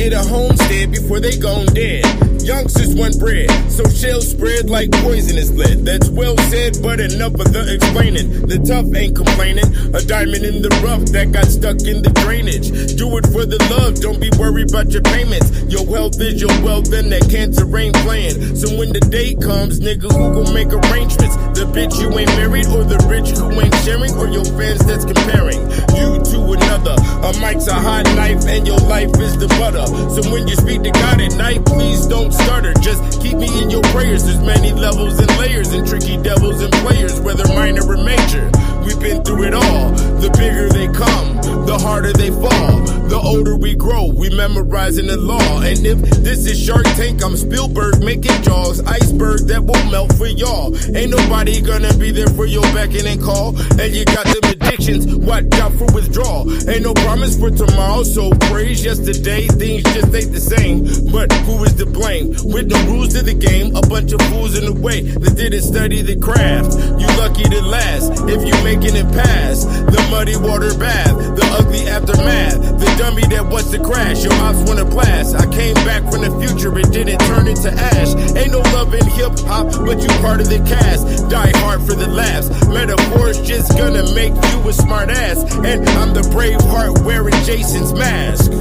get a homestead before they gone dead. Youngsters want bread, so shells spread like poisonous lead. That's well said, but enough of the explaining. The tough ain't complaining. A diamond in the rough that got stuck in the drainage. Do it for the love, don't be worried about your payments. Your health is your wealth, and that cancer ain't playing. So when the day comes, nigga, who gon' make arrangements? The bitch you ain't married, or the rich who ain't sharing, or your fans that's comparing you to another. A mic's a hot knife, and your life is the butter. So when you speak to God at night, please don't stutter. Just keep me in your prayers. There's many levels and layers, and tricky devils and players, whether minor or major. We've been through it all. The bigger they come, the harder they fall. The older we grow, we memorizing the law. And if this is Shark Tank, I'm Spielberg making jaws. Iceberg that will melt for y'all. Ain't nobody gonna be there for your beckon and call. And you got them addictions, watch out for withdrawal. Ain't no promise for tomorrow, so praise yesterday. Things just ain't the same, but who is to blame? With the rules to the game, a bunch of fools in the way that didn't study the craft. You lucky to last if you making it past the muddy water bath, the ugly aftermath, the dummy that wants to crash. Your ops wanna blast. I came back from the future, it didn't turn into ash. Ain't no love in hip hop, but you part of the cast. Die hard for the laughs. Metaphors just gonna make you a smart ass. And I'm the brave heart wearing Jason's mask.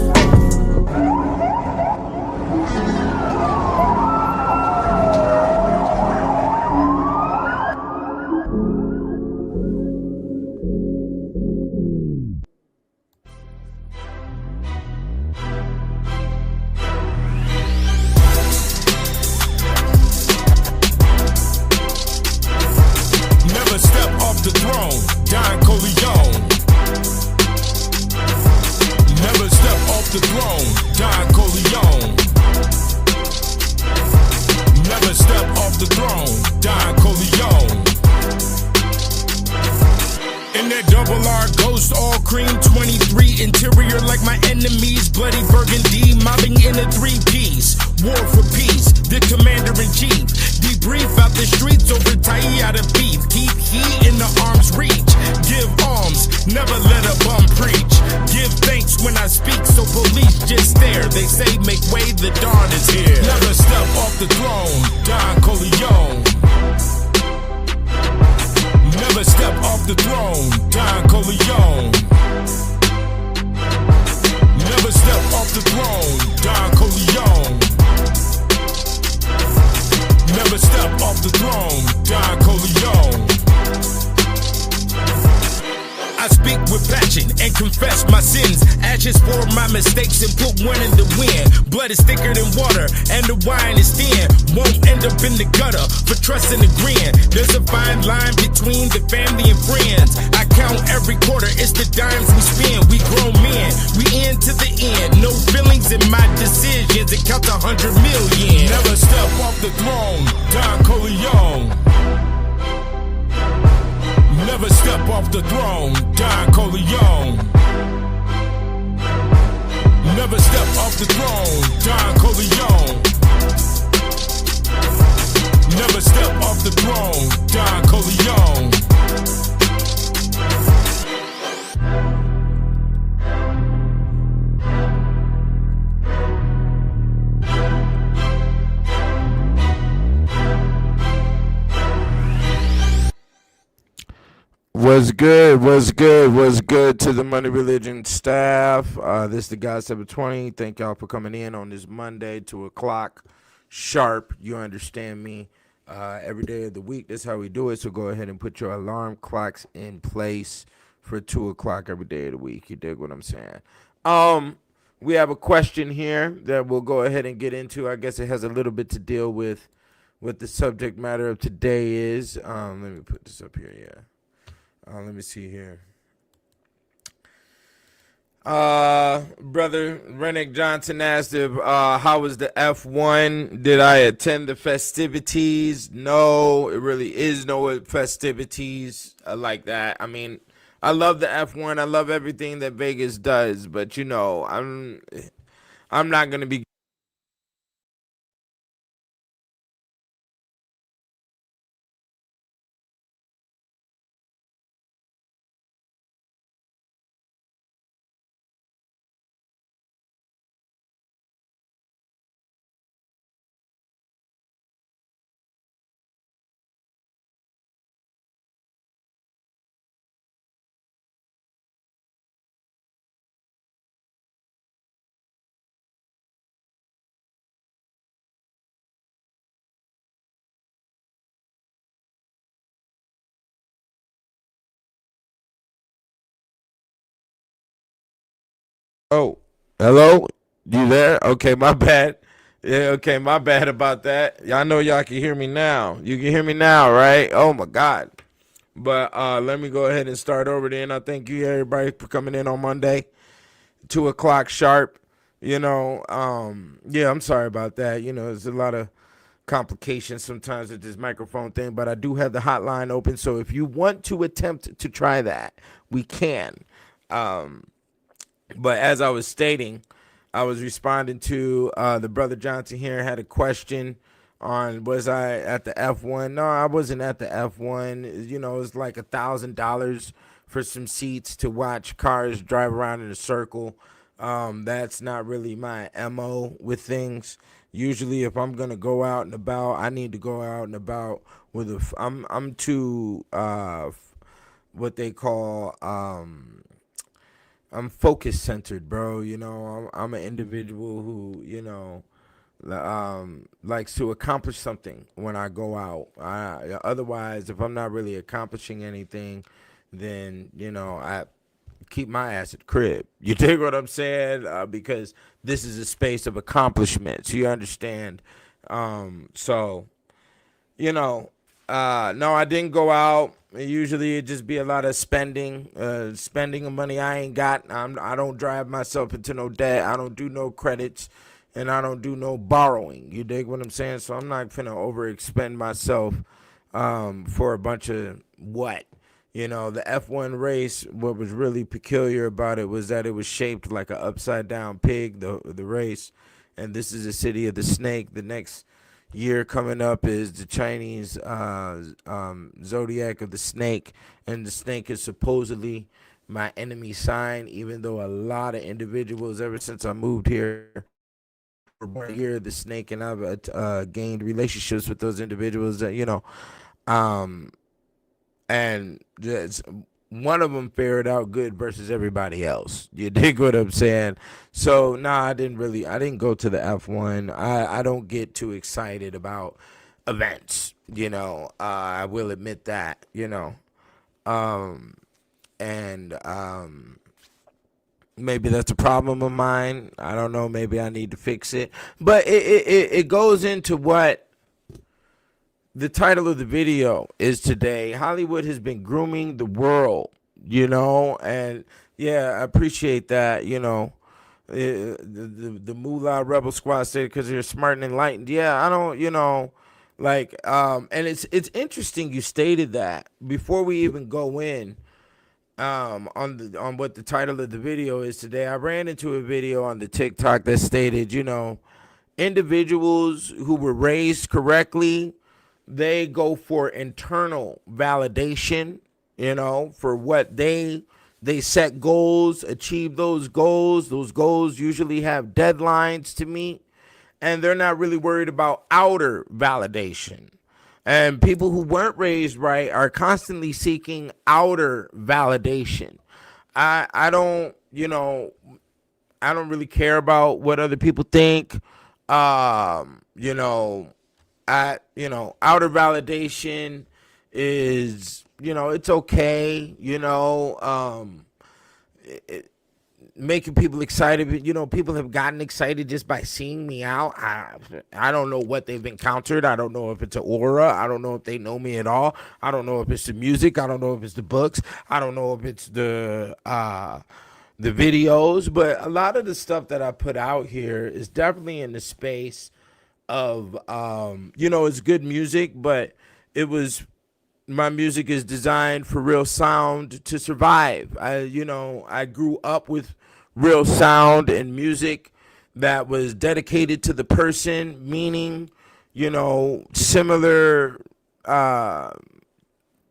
The throne, Don Corleone. Never step off the throne, Don Corleone. Never step off the throne, Don Corleone. In that double R ghost, all cream 23 interior like my enemies, bloody burgundy, mobbing in a 3-piece. War for peace, the commander-in-chief. Debrief out the streets over Tayada beef. Keep heat in the arm's reach. Give alms, never let a bum preach. Give thanks when I speak, so police just stare. They say make way, the dawn is here. Never step off the throne, Don Corleone. Never step off the throne, Don Corleone. Never step off the throne, Don Corleone. Never step off the throne, Don Corleone. I speak with passion and confess my sins. Ashes for my mistakes and put one in the wind. Blood is thicker than water and the wine is thin. Won't end up in the gutter for trust and agreeing. There's a fine line between the family and friends. I count every quarter, it's the dimes we spend. We grown men, we end to the end. No feelings in my decisions, it counts 100 million. Never step off the throne, Don Corleone. Never step off the throne, Don Corleone. Never step off the throne, Don Corleone. Never step off the throne, Don Corleone. What's good? What's good? What's good to the Money Religion staff? This is the God 720. Thank y'all for coming in on this Monday, 2 o'clock sharp. You understand me? Every day of the week, that's how we do it. So go ahead and put your alarm clocks in place for 2 o'clock every day of the week. You dig what I'm saying? We have a question here that we'll go ahead and get into. I guess it has a little bit to deal with what the subject matter of today is. Let me put this up here, yeah. Let me see here. Brother Rennick Johnson asked if how was the F1? Did I attend the festivities? No, it really is no festivities like that. I mean, I love the F1. I love everything that Vegas does, but you know, I'm not gonna be Oh, hello? You there? Okay, my bad. Yeah, okay, my bad about that. Y'all know y'all can hear me now. You can hear me now, right? Oh my God. But let me go ahead and start over then. I thank you everybody for coming in on Monday, 2 o'clock sharp. Yeah, I'm sorry about that. There's a lot of complications sometimes with this microphone thing, but I do have the hotline open. So if you want to attempt to try that, we can. Um, But as I was stating, I was responding to the brother Johnson here had a question on was I at the F1? No, I wasn't at the F1. It's like $1,000 for some seats to watch cars drive around in a circle. That's not really my MO with things. Usually, if I'm gonna go out and about, I need to go out and about with I'm too what they call I'm focus centered, bro. I'm an individual who, likes to accomplish something when I go out. Otherwise, if I'm not really accomplishing anything, then, I keep my ass at the crib. You dig what I'm saying? Because this is a space of accomplishments. You understand? So, you know, no, I didn't go out. Usually it just be a lot of spending of money I ain't got. I don't drive myself into no debt. I don't do no credits, and I don't do no borrowing. You dig what I'm saying? So I'm not finna overexpend myself for a bunch of what. The F1 race, what was really peculiar about it was that it was shaped like an upside down pig, the race. And this is the city of the snake. The next year coming up is the Chinese zodiac of the snake, and the snake is supposedly my enemy sign, even though a lot of individuals ever since I moved here were born here the snake, and I've gained relationships with those individuals that um and one of them fared out good versus everybody else. You dig what I'm saying? So I didn't go to the F1. I don't get too excited about events. I will admit that. And maybe that's a problem of mine. I don't know. Maybe I need to fix it. But it goes into what the title of the video is today. Hollywood has been grooming the world, and yeah, I appreciate that. The Moolah Rebel Squad said because you're smart and enlightened. Yeah, I don't, and it's interesting you stated that before we even go in on what the title of the video is today. I ran into a video on the TikTok that stated, individuals who were raised correctly, they go for internal validation, for what they set goals, achieve those goals. Those goals usually have deadlines to meet, and they're not really worried about outer validation. And people who weren't raised right are constantly seeking outer validation. I don't, I don't really care about what other people think. Outer validation is, it's okay, making people excited. People have gotten excited just by seeing me out. I don't know what they've encountered. I don't know if it's an aura. I don't know if they know me at all. I don't know if it's the music. I don't know if it's the books. I don't know if it's the videos. But a lot of the stuff that I put out here is definitely in the space of it's good music, but my music is designed for real sound to survive. I grew up with real sound and music that was dedicated to the person, meaning similar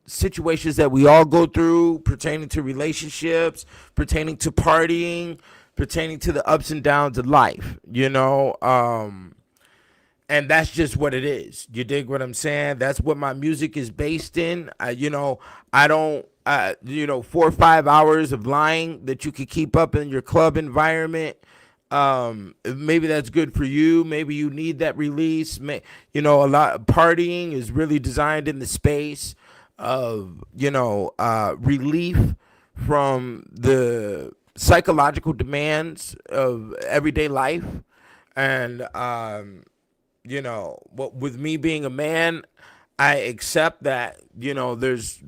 situations that we all go through, pertaining to relationships, pertaining to partying, pertaining to the ups and downs of life. And that's just what it is. You dig what I'm saying? That's what my music is based in. I don't, 4 or 5 hours of lying that you could keep up in your club environment. Maybe that's good for you. Maybe you need that release. A lot of partying is really designed in the space of, relief from the psychological demands of everyday life. And, with me being a man, I accept that, there's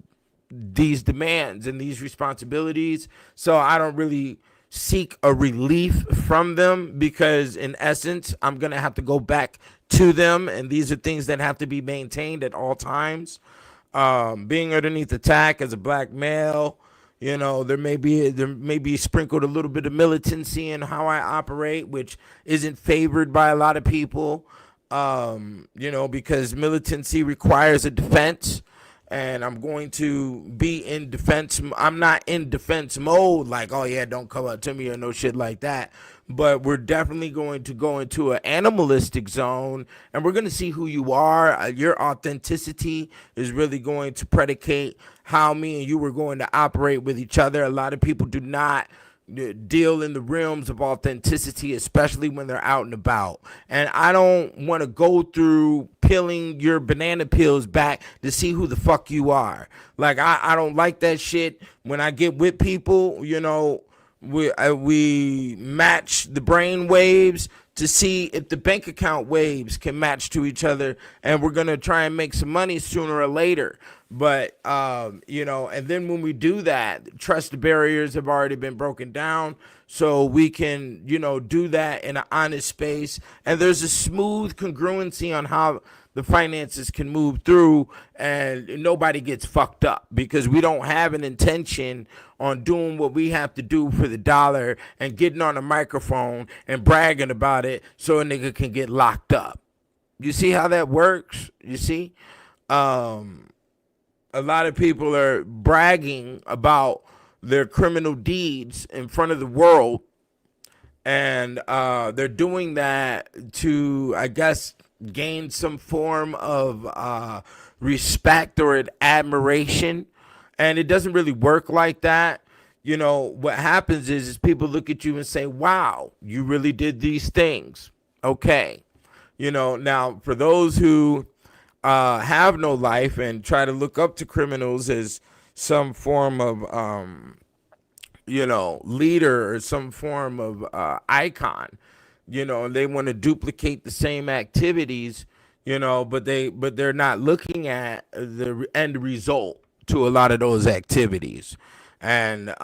these demands and these responsibilities. So I don't really seek a relief from them, because in essence, I'm going to have to go back to them. And these are things that have to be maintained at all times. Being underneath attack as a black male, there may be sprinkled a little bit of militancy in how I operate, which isn't favored by a lot of people. Because militancy requires a defense, and I'm going to be in defense. I'm not in defense mode, like, oh yeah, don't come up to me or no shit like that. But we're definitely going to go into an animalistic zone, and we're going to see who you are. Your authenticity is really going to predicate how me and you are going to operate with each other. A lot of people do not deal in the realms of authenticity, especially when they're out and about. And I don't want to go through peeling your banana peels back to see who the fuck you are. Like, I don't like that shit. When I get with people, we match the brain waves to see if the bank account waves can match to each other, and we're going to try and make some money sooner or later. But, and then when we do that, trust barriers have already been broken down, so we can, do that in an honest space. And there's a smooth congruency on how the finances can move through, and nobody gets fucked up, because we don't have an intention on doing what we have to do for the dollar and getting on a microphone and bragging about it so a nigga can get locked up. You see how that works? You see? A lot of people are bragging about their criminal deeds in front of the world, and they're doing that to, I guess, gain some form of respect or an admiration. And it doesn't really work like that. What happens is people look at you and say, wow, you really did these things. Okay. Now for those who have no life and try to look up to criminals as some form of, leader or some form of icon, and they want to duplicate the same activities, but they're not looking at the end result to a lot of those activities. And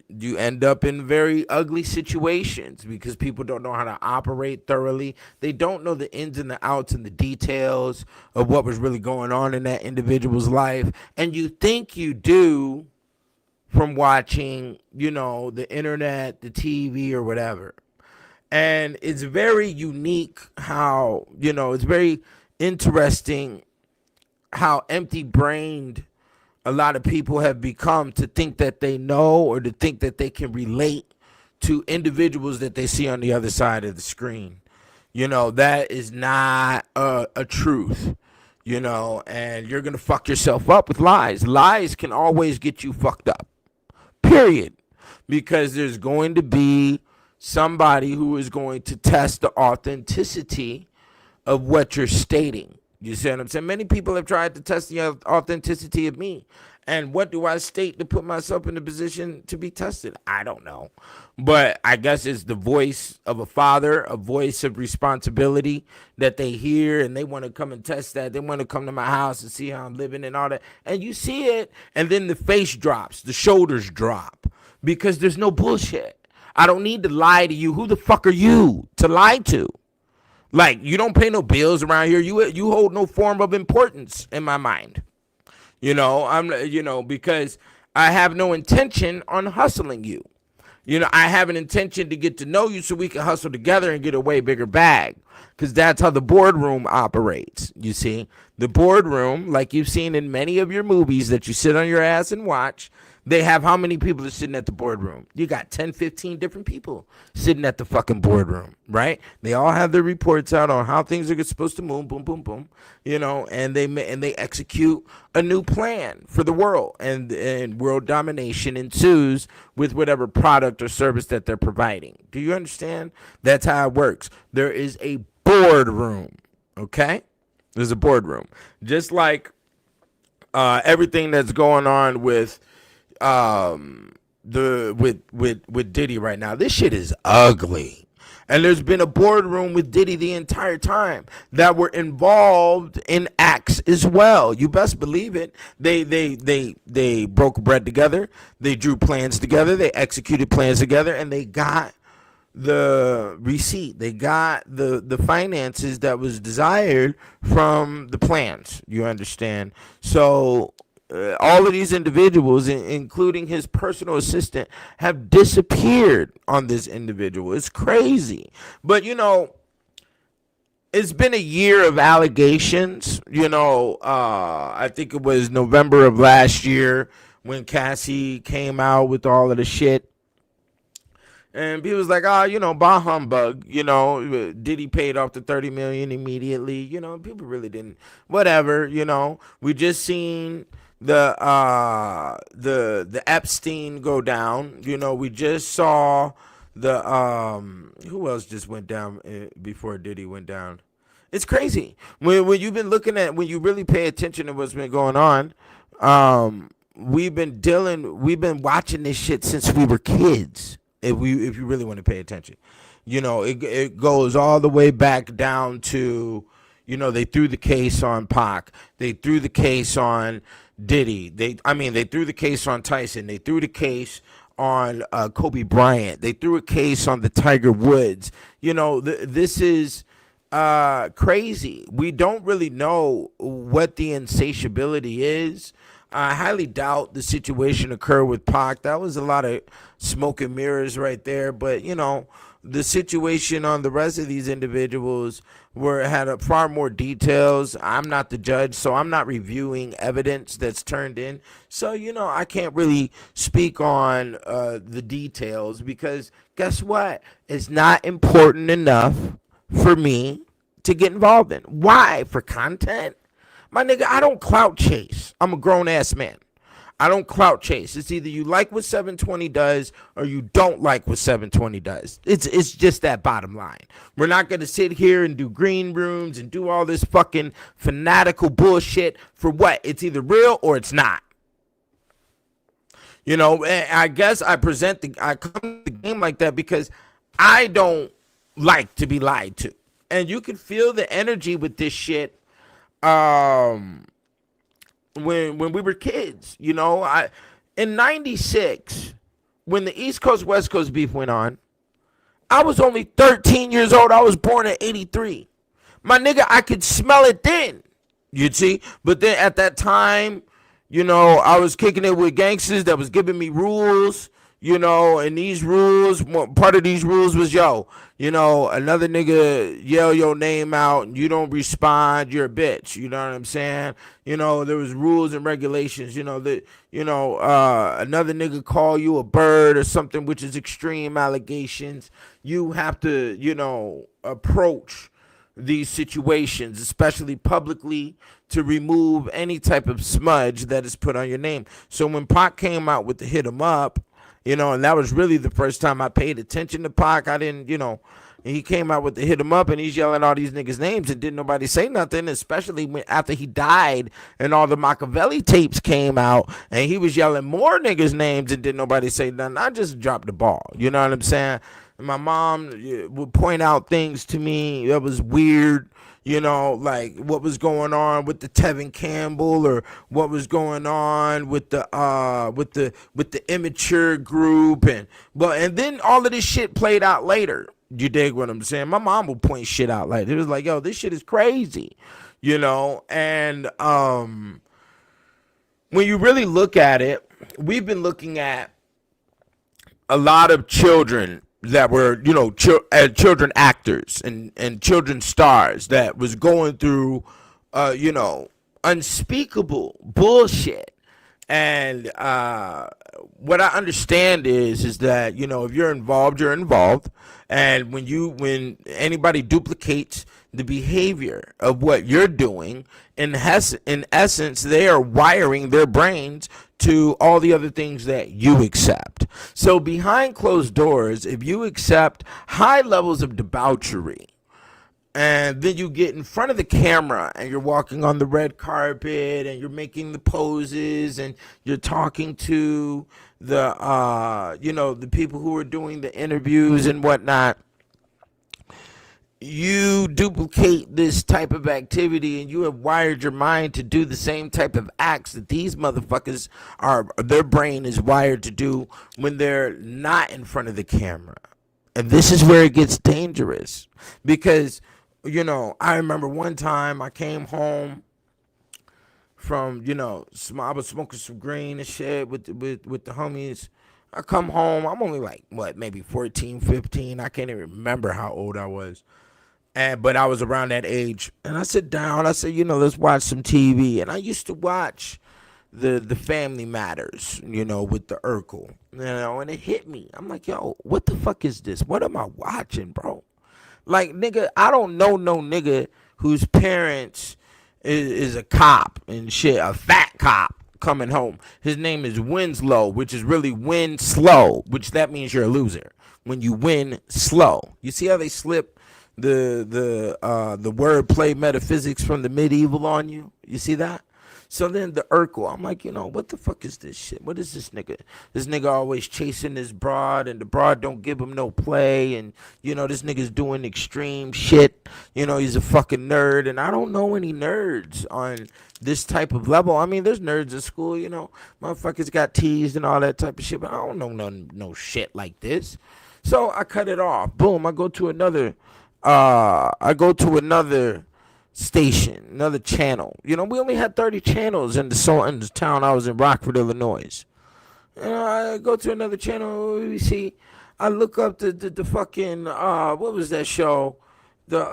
you end up in very ugly situations because people don't know how to operate thoroughly. They don't know the ins and the outs and the details of what was really going on in that individual's life. And you think you do from watching, the internet, the TV, or whatever. And it's very unique how, it's very interesting how empty-brained a lot of people have become to think that they know or to think that they can relate to individuals that they see on the other side of the screen. That is not a truth, and you're going to fuck yourself up with lies. Lies can always get you fucked up, period, because there's going to be somebody who is going to test the authenticity of what you're stating. You see what I'm saying? Many people have tried to test the authenticity of me. And what do I state to put myself in a position to be tested? I don't know. But I guess it's the voice of a father, a voice of responsibility that they hear, and they want to come and test that. They want to come to my house and see how I'm living and all that. And you see it, and then the face drops, the shoulders drop, because there's no bullshit. I don't need to lie to you. Who the fuck are you to lie to? Like, you don't pay no bills around here. You hold no form of importance in my mind. Because I have no intention on hustling you. I have an intention to get to know you so we can hustle together and get a way bigger bag. Because that's how the boardroom operates. You see, the boardroom, like you've seen in many of your movies that you sit on your ass and watch, they have how many people are sitting at the boardroom? You got 10, 15 different people sitting at the fucking boardroom, right? They all have their reports out on how things are supposed to move, boom, boom, boom, and they execute a new plan for the world, and world domination ensues with whatever product or service that they're providing. Do you understand? That's how it works. There is a boardroom, okay? There's a boardroom. Just like everything that's going on with with Diddy right now. This shit is ugly. And there's been a boardroom with Diddy the entire time that were involved in acts as well. You best believe it. They broke bread together. They drew plans together. They executed plans together, and they got the receipt. They got the finances that was desired from the plans. You understand? So all of these individuals, including his personal assistant, have disappeared on this individual. It's crazy. But, it's been a year of allegations. I think it was November of last year when Cassie came out with all of the shit. And people was like, bah humbug, Diddy paid off the $30 million immediately. People really didn't, whatever, we just seen the Epstein go down. We just saw the who else just went down before Diddy went down. It's crazy when you've been looking at, when you really pay attention to what's been going on. We've been watching this shit since we were kids. If you really want to pay attention, it goes all the way back down to, they threw the case on Pac, they threw the case on Diddy, they threw the case on Tyson, they threw the case on Kobe Bryant, they threw a case on the Tiger Woods. This is crazy. We don't really know what the insatiability is. I highly doubt the situation occurred with Pac. That was a lot of smoke and mirrors right there. But, the situation on the rest of these individuals had far more details. I'm not the judge, so I'm not reviewing evidence that's turned in. So, I can't really speak on the details because guess what? It's not important enough for me to get involved in. Why? For content? My nigga, I don't clout chase. I'm a grown-ass man. I don't clout chase. It's either you like what 720 does or you don't like what 720 does. It's just that bottom line. We're not going to sit here and do green rooms and do all this fucking fanatical bullshit for what? It's either real or it's not. I guess I come to the game like that because I don't like to be lied to. And you can feel the energy with this shit. When we were kids, in 96, when the East Coast West Coast beef went on, I was only 13 years old. I was born in 83. My nigga, I could smell it then. You'd see, but then at that time, I was kicking it with gangsters that was giving me rules. And these rules, part of these rules was, another nigga yell your name out and you don't respond, you're a bitch. You know what I'm saying? There was rules and regulations, another nigga call you a bird or something, which is extreme allegations. You have to, approach these situations, especially publicly, to remove any type of smudge that is put on your name. So when Pac came out with the Hit 'Em Up, and that was really the first time I paid attention to Pac. I didn't, and he came out with the Hit 'Em Up and he's yelling all these niggas' names and didn't nobody say nothing, especially after he died and all the Machiavelli tapes came out and he was yelling more niggas' names and didn't nobody say nothing. I just dropped the ball. You know what I'm saying? My mom would point out things to me that was weird. Like what was going on with the Tevin Campbell or what was going on with the immature group and then all of this shit played out later. You dig what I'm saying? My mom would point shit out like it was like, yo, this shit is crazy, and when you really look at it, we've been looking at a lot of children that were, children actors and children stars that was going through, unspeakable bullshit. And what I understand is that, if you're involved, you're involved. And when anybody duplicates the behavior of what you're doing, in essence, they are wiring their brains to all the other things that you accept. So behind closed doors, if you accept high levels of debauchery, And then you get in front of the camera and you're walking on the red carpet and you're making the poses and you're talking to the the people who are doing the interviews and whatnot. You duplicate this type of activity and you have wired your mind to do the same type of acts that these motherfuckers their brain is wired to do when they're not in front of the camera. And this is where it gets dangerous because, I remember one time I came home from, I was smoking some green and shit with the homies. I come home, I'm only like, maybe 14, 15. I can't even remember how old I was. But I was around that age. And I sit down, I said, let's watch some TV. And I used to watch the Family Matters, with the Urkel. And it hit me. I'm like, yo, what the fuck is this? What am I watching, bro? Like, nigga, I don't know no nigga whose parents is a cop and shit, a fat cop coming home. His name is Winslow, which is really win slow, which that means you're a loser. When you win slow. You see how they slip the wordplay metaphysics from the medieval on you? You see that? So then the Urkel, I'm like, what the fuck is this shit? What is this nigga? This nigga always chasing this broad, and the broad don't give him no play, and, this nigga's doing extreme shit. He's a fucking nerd, and I don't know any nerds on this type of level. I mean, there's nerds at school, motherfuckers got teased and all that type of shit, but I don't know no shit like this. So I cut it off. Boom, I go to another station, another channel. We only had 30 channels in the town I was in, Rockford, Illinois. I go to another channel, we see, I look up the fucking, what was that show? The,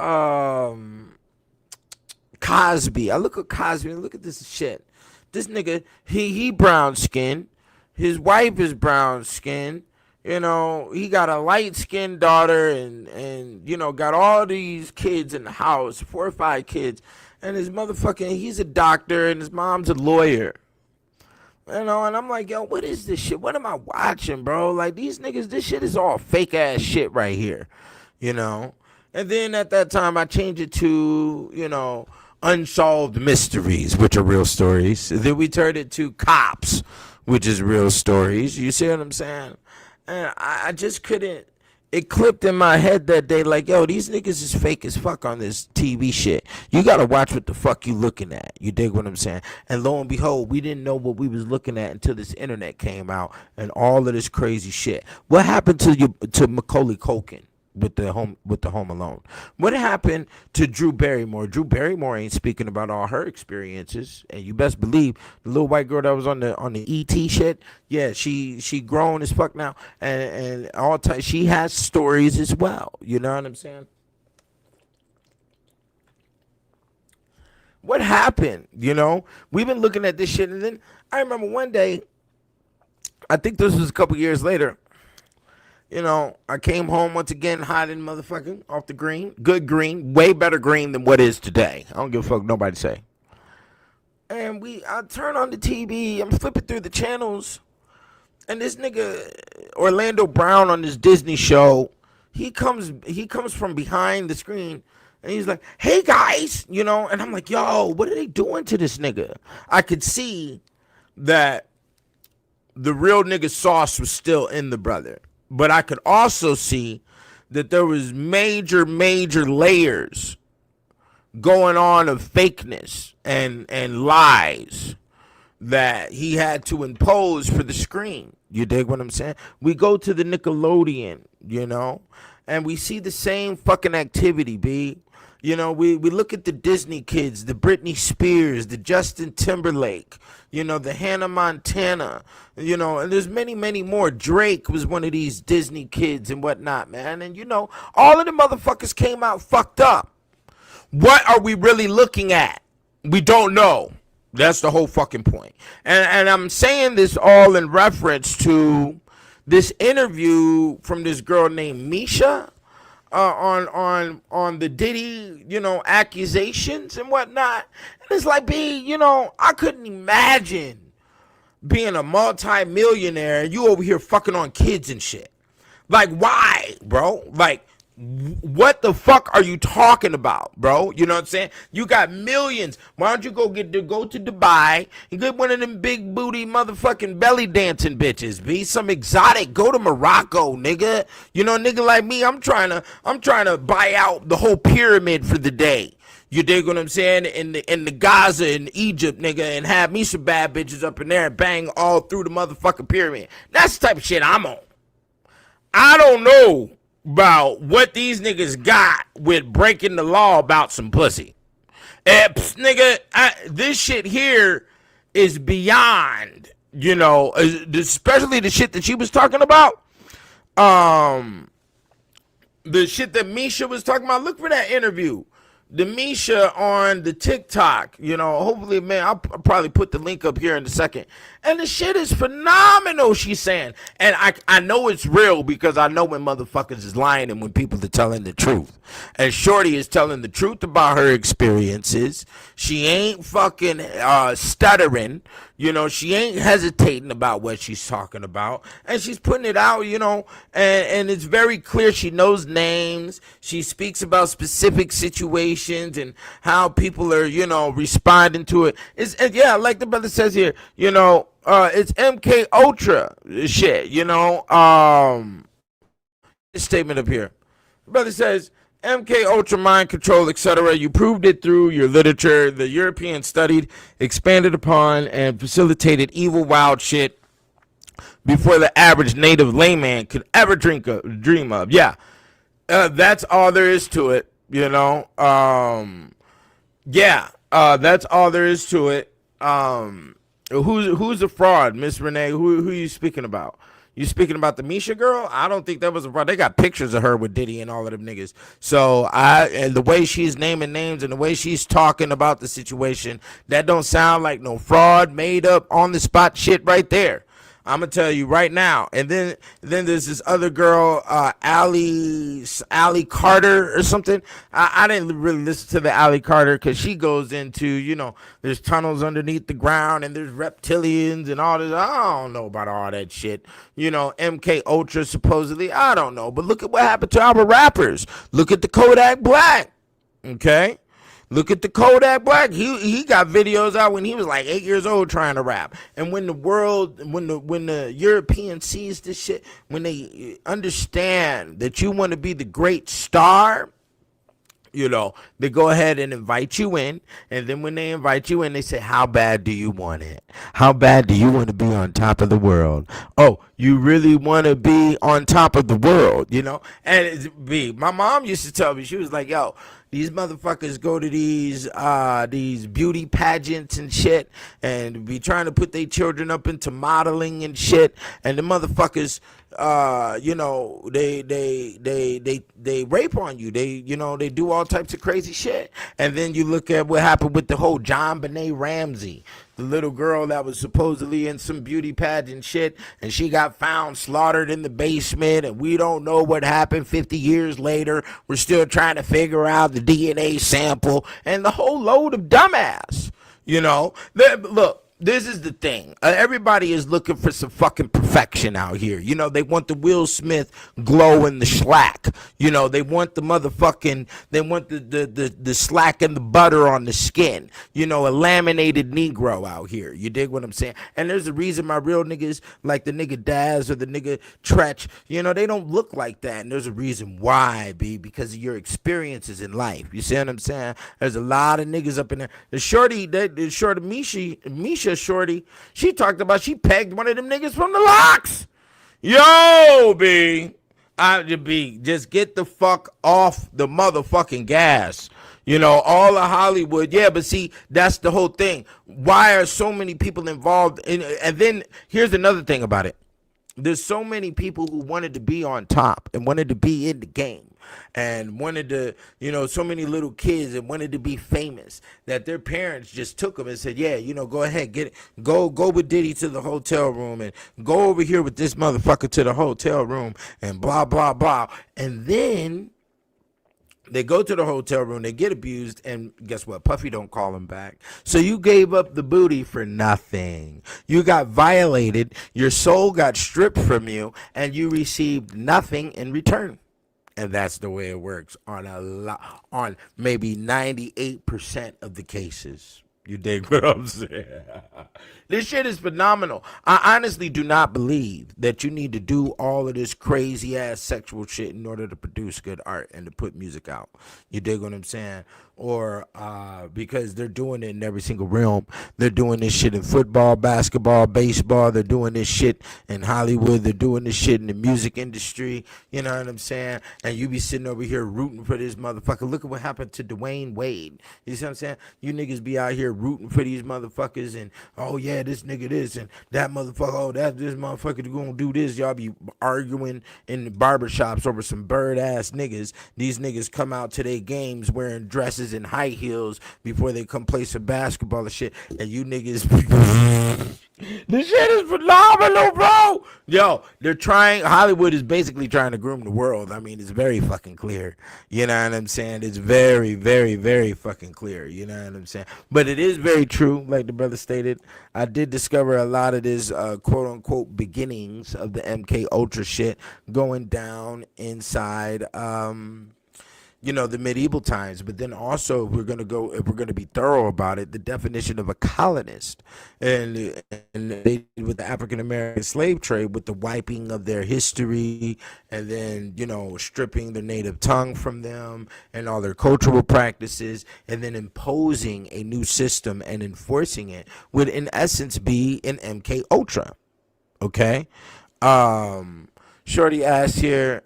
Cosby. I look at Cosby and look at this shit. This nigga, he brown skin. His wife is brown skin. He got a light-skinned daughter and got all these kids in the house, 4 or 5 kids. And his he's a doctor and his mom's a lawyer. And I'm like, yo, what is this shit? What am I watching, bro? Like, these niggas, this shit is all fake-ass shit right here, And then at that time, I changed it to, Unsolved Mysteries, which are real stories. Then we turned it to Cops, which is real stories. You see what I'm saying? And I just couldn't, it clipped in my head that day like, yo, these niggas is fake as fuck on this TV shit. You gotta watch what the fuck you looking at. You dig what I'm saying? And lo and behold, we didn't know what we was looking at until this internet came out and all of this crazy shit. What happened to Macaulay Culkin with the Home Alone? What happened to Drew Barrymore? Drew Barrymore ain't speaking about all her experiences, and you best believe the little white girl that was on the ET shit, yeah, she grown as fuck now, and all time she has stories as well. You know what I'm saying? What happened? We've been looking at this shit, and then I remember one day, I think this was a couple years later. I came home once again hot and motherfucking off the green. Good green. Way better green than what is today. I don't give a fuck nobody say. And I turn on the TV. I'm flipping through the channels. And this nigga, Orlando Brown on this Disney show, he comes from behind the screen. And he's like, hey, guys. And I'm like, yo, what are they doing to this nigga? I could see that the real nigga sauce was still in the brother. But I could also see that there was major layers going on of fakeness and lies that he had to impose for the screen. You dig what I'm saying? We go to the Nickelodeon, and we see the same fucking activity, B. We look at the Disney kids, the Britney Spears, the Justin Timberlake, the Hannah Montana, and there's many more. Drake was one of these Disney kids and whatnot, man. And, all of the motherfuckers came out fucked up. What are we really looking at? We don't know. That's the whole fucking point. And I'm saying this all in reference to this interview from this girl named Misha. On the Diddy, accusations and whatnot. And it's like, I couldn't imagine being a multi-millionaire and you over here fucking on kids and shit. Like, why, bro? Like, What the fuck are you talking about, bro? You know what I'm saying? You got millions. Why don't you go to Dubai and get one of them big booty motherfucking belly dancing bitches? Be some exotic. Go to Morocco, nigga. You know, nigga like me, I'm trying to buy out the whole pyramid for the day. You dig what I'm saying? In the Gaza and Egypt, nigga, and have me some bad bitches up in there and bang all through the motherfucking pyramid. That's the type of shit I'm on. I don't know about what these niggas got with breaking the law about some pussy. Nigga, this shit here is beyond, you know, especially the shit that she was talking about. The shit that Misha was talking about. Look for that interview. The Misha on the TikTok, you know, hopefully, man, I'll probably put the link up here in a second. And the shit is phenomenal, she's saying. And I know it's real because I know when motherfuckers is lying and when people are telling the truth. And Shorty is telling the truth about her experiences. She ain't fucking stuttering. You know, she ain't hesitating about what she's talking about. And she's putting it out, you know, and it's very clear. She knows names. She speaks about specific situations and how people are, you know, responding to it. Yeah, like the brother says here, you know, it's MK Ultra shit, you know. This statement up here. The brother says, MK Ultra mind control, etc. You proved it through your literature. The Europeans studied, expanded upon, and facilitated evil, wild shit before the average native layman could ever dream of. Yeah, that's all there is to it. You know. That's all there is to it. Who's a fraud, Miss Renee? Who are you speaking about? You speaking about the Misha girl? I don't think that was a fraud. They got pictures of her with Diddy and all of them niggas. So and the way she's naming names and the way she's talking about the situation, that don't sound like no fraud, made up, on the spot shit right there. I'm gonna tell you right now. And then there's this other girl, Allie Carter or something. I didn't really listen to the Allie Carter because she goes into, you know, there's tunnels underneath the ground and there's reptilians and all this. I don't know about all that shit. You know, MK Ultra supposedly. I don't know. But look at what happened to our rappers. Look at the Kodak Black. Okay. Look at the Kodak Black. He got videos out when he was like 8 years old trying to rap. And when the European sees this shit, when they understand that you want to be the great star, you know, they go ahead and invite you in. And then when they invite you in, they say, how bad do you want it? How bad do you want to be on top of the world? Oh, you really want to be on top of the world, you know? And my mom used to tell me, she was like, yo, these motherfuckers go to these beauty pageants and shit and be trying to put their children up into modeling and shit. And the motherfuckers, you know, they rape on you. They do all types of crazy shit. And then you look at what happened with the whole John Benet Ramsey, the little girl that was supposedly in some beauty pageant shit, and she got found slaughtered in the basement, and we don't know what happened 50 years later. We're still trying to figure out the DNA sample and the whole load of dumbass. You know, look. This is the thing. Everybody is looking for some fucking perfection out here. You know, they want the Will Smith glow in the slack. You know, they want the motherfucking, they want the slack and the butter on the skin. You know, a laminated Negro out here. You dig what I'm saying? And there's a reason my real niggas, like the nigga Daz or the nigga Tretch, you know, they don't look like that. And there's a reason why, B, because of your experiences in life. You see what I'm saying? There's a lot of niggas up in there. The shorty Misha shorty, she talked about she pegged one of them niggas from the locks. Yo, B, just get the fuck off the motherfucking gas. You know, all of Hollywood. Yeah, but see, that's the whole thing. Why are so many people involved and then here's another thing about it. There's so many people who wanted to be on top and wanted to be in the game and wanted to, you know, so many little kids and wanted to be famous that their parents just took them and said, yeah, you know, go ahead, get it. Go with Diddy to the hotel room and go over here with this motherfucker to the hotel room and blah, blah, blah. And then they go to the hotel room, they get abused, and guess what? Puffy don't call them back. So you gave up the booty for nothing. You got violated, your soul got stripped from you, and you received nothing in return. And that's the way it works on on maybe 98% of the cases. You dig what I'm saying? This shit is phenomenal. I honestly do not believe that you need to do all of this crazy ass sexual shit in order to produce good art and to put music out. You dig what I'm saying? Or because they're doing it in every single realm. They're doing this shit in football, basketball, baseball. They're doing this shit in Hollywood. They're doing this shit in the music industry. You know what I'm saying? And you be sitting over here rooting for this motherfucker. Look at what happened to Dwayne Wade. You see what I'm saying? You niggas be out here rooting for these motherfuckers and, oh yeah, this nigga this and that motherfucker, oh, this motherfucker gonna do this. Y'all be arguing in the barbershops over some bird ass niggas. These niggas come out to their games wearing dresses and high heels before they come play some basketball and shit. And you niggas this shit is phenomenal, bro. Yo, they're trying. Hollywood is basically trying to groom the world. I mean, it's very fucking clear. You know what I'm saying? It's very, very, very fucking clear. You know what I'm saying? But it is very true, like the brother stated. I did discover a lot of this quote unquote beginnings of the MK Ultra shit going down inside the medieval times. But then also, if we're gonna be thorough about it, the definition of a colonist, and they did with the African American slave trade, with the wiping of their history, and then stripping their native tongue from them and all their cultural practices, and then imposing a new system and enforcing it would in essence be an MK Ultra. Okay. Shorty asked here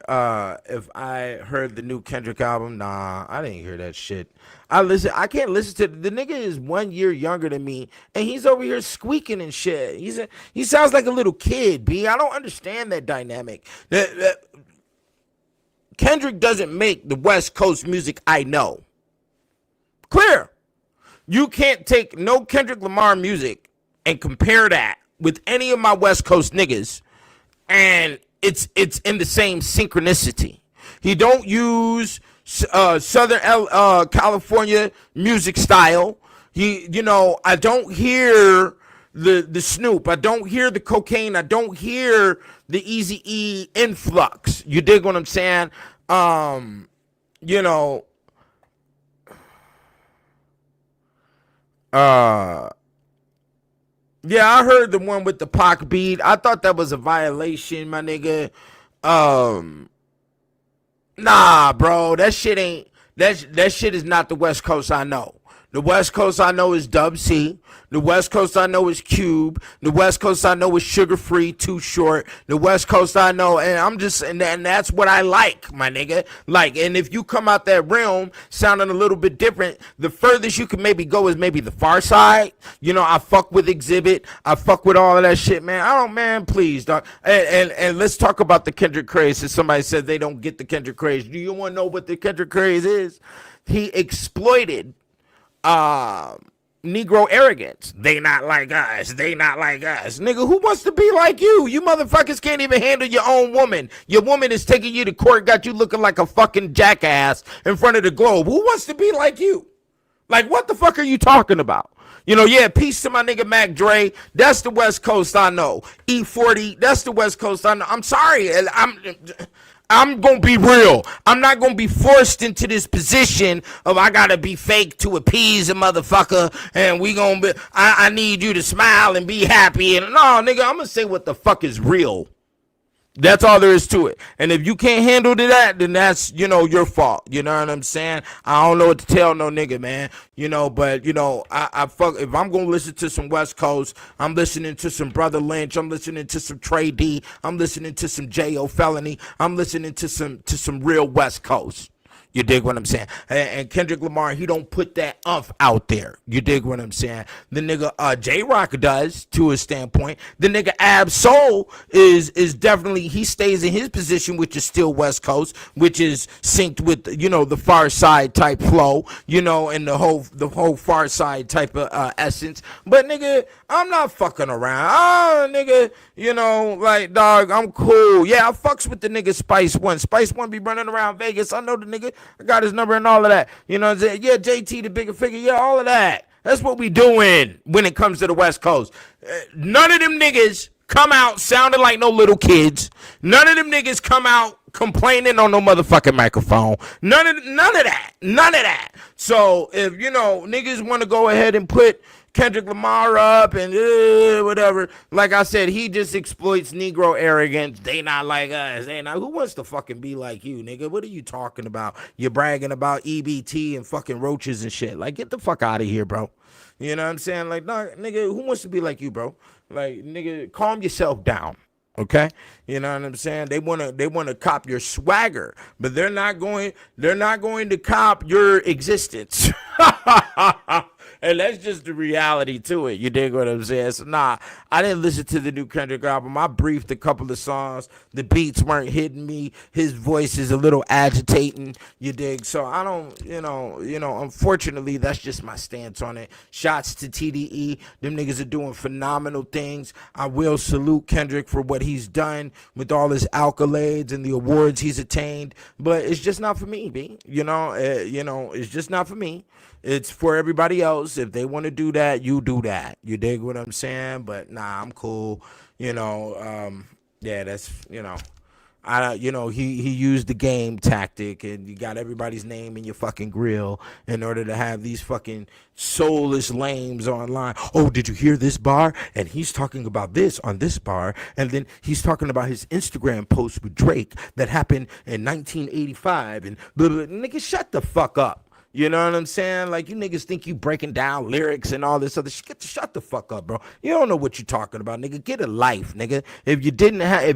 if I heard the new Kendrick album. Nah, I didn't hear that shit. I can't listen to the nigga is 1 year younger than me, and he's over here squeaking and shit. He sounds like a little kid, B. I don't understand that dynamic. Kendrick doesn't make the West Coast music I know. Clear. You can't take no Kendrick Lamar music and compare that with any of my West Coast niggas, and it's in the same synchronicity. He don't use Southern California music style. I don't hear the Snoop. I don't hear the cocaine. I don't hear the Eazy-E influx. You dig what I'm saying? Yeah, I heard the one with the Pac beat. I thought that was a violation, my nigga. Nah, bro, that shit is not the West Coast I know. The West Coast I know is Dub C. The West Coast I know is Cube. The West Coast I know is Sugar Free, Too Short. The West Coast I know, and that's what I like, my nigga. Like, and if you come out that realm sounding a little bit different, the furthest you can maybe go is maybe the Far Side. I fuck with Exhibit. I fuck with all of that shit, man. Man, please, dog. And let's talk about the Kendrick craze. Since somebody said they don't get the Kendrick craze. Do you want to know what the Kendrick craze is? He exploited Negro arrogance. They not like us. They not like us. Nigga, who wants to be like you? You motherfuckers can't even handle your own woman. Your woman is taking you to court, got you looking like a fucking jackass in front of the globe. Who wants to be like you? Like, what the fuck are you talking about? Yeah, peace to my nigga Mac Dre. That's the West Coast I know. E40, that's the West Coast I know. I'm sorry. I'm going to be real. I'm not going to be forced into this position of I got to be fake to appease a motherfucker, and we going to be, I need you to smile and be happy. And no, nigga, I'm going to say what the fuck is real. That's all there is to it. And if you can't handle that, then that's, your fault. You know what I'm saying? I don't know what to tell no nigga, man. But, I fuck, if I'm going to listen to some West Coast, I'm listening to some Brother Lynch. I'm listening to some Trey D. I'm listening to some J.O. Felony. I'm listening to some real West Coast. You dig what I'm saying? And Kendrick Lamar, he don't put that umph out there. You dig what I'm saying? The nigga J-Rock does, to his standpoint. The nigga Ab Soul is definitely, he stays in his position, which is still West Coast, which is synced with, the Far Side type flow, and the whole Far Side type of essence. But nigga, I'm not fucking around. Nigga, like, dog, I'm cool. Yeah, I fucks with the nigga Spice One. Spice One be running around Vegas. I know the nigga. I got his number and all of that. You know what I'm saying? Yeah, JT, the bigger figure. Yeah, all of that. That's what we doing when it comes to the West Coast. None of them niggas come out sounding like no little kids. None of them niggas come out complaining on no motherfucking microphone. None of that. So if niggas want to go ahead and put Kendrick Lamar up and whatever, like I said, he just exploits Negro arrogance. They not like us. They not. Who wants to fucking be like you, nigga? What are you talking about? You're bragging about EBT and fucking roaches and shit. Like, get the fuck out of here, bro. You know what I'm saying? Like, nah, nigga, who wants to be like you, bro? Like, nigga, calm yourself down. Okay, you know what I'm saying? They wanna cop your swagger, but they're not going to cop your existence. And that's just the reality to it. You dig what I'm saying? So nah, I didn't listen to the new Kendrick album. I briefed a couple of songs. The beats weren't hitting me. His voice is a little agitating. You dig? So I don't, unfortunately, that's just my stance on it. Shots to TDE. Them niggas are doing phenomenal things. I will salute Kendrick for what he's done with all his accolades and the awards he's attained. But it's just not for me, B. It's just not for me. It's for everybody else. If they want to do that, you do that. You dig what I'm saying? But nah, I'm cool. That's he used the game tactic, and you got everybody's name in your fucking grill in order to have these fucking soulless lames online. Oh, did you hear this bar? And he's talking about this on this bar, and then he's talking about his Instagram post with Drake that happened in 1985, and blah, blah, blah. Nigga, shut the fuck up. You know what I'm saying? Like, you niggas think you breaking down lyrics and all this other shit. Shut the fuck up, bro. You don't know what you're talking about, nigga. Get a life, nigga. If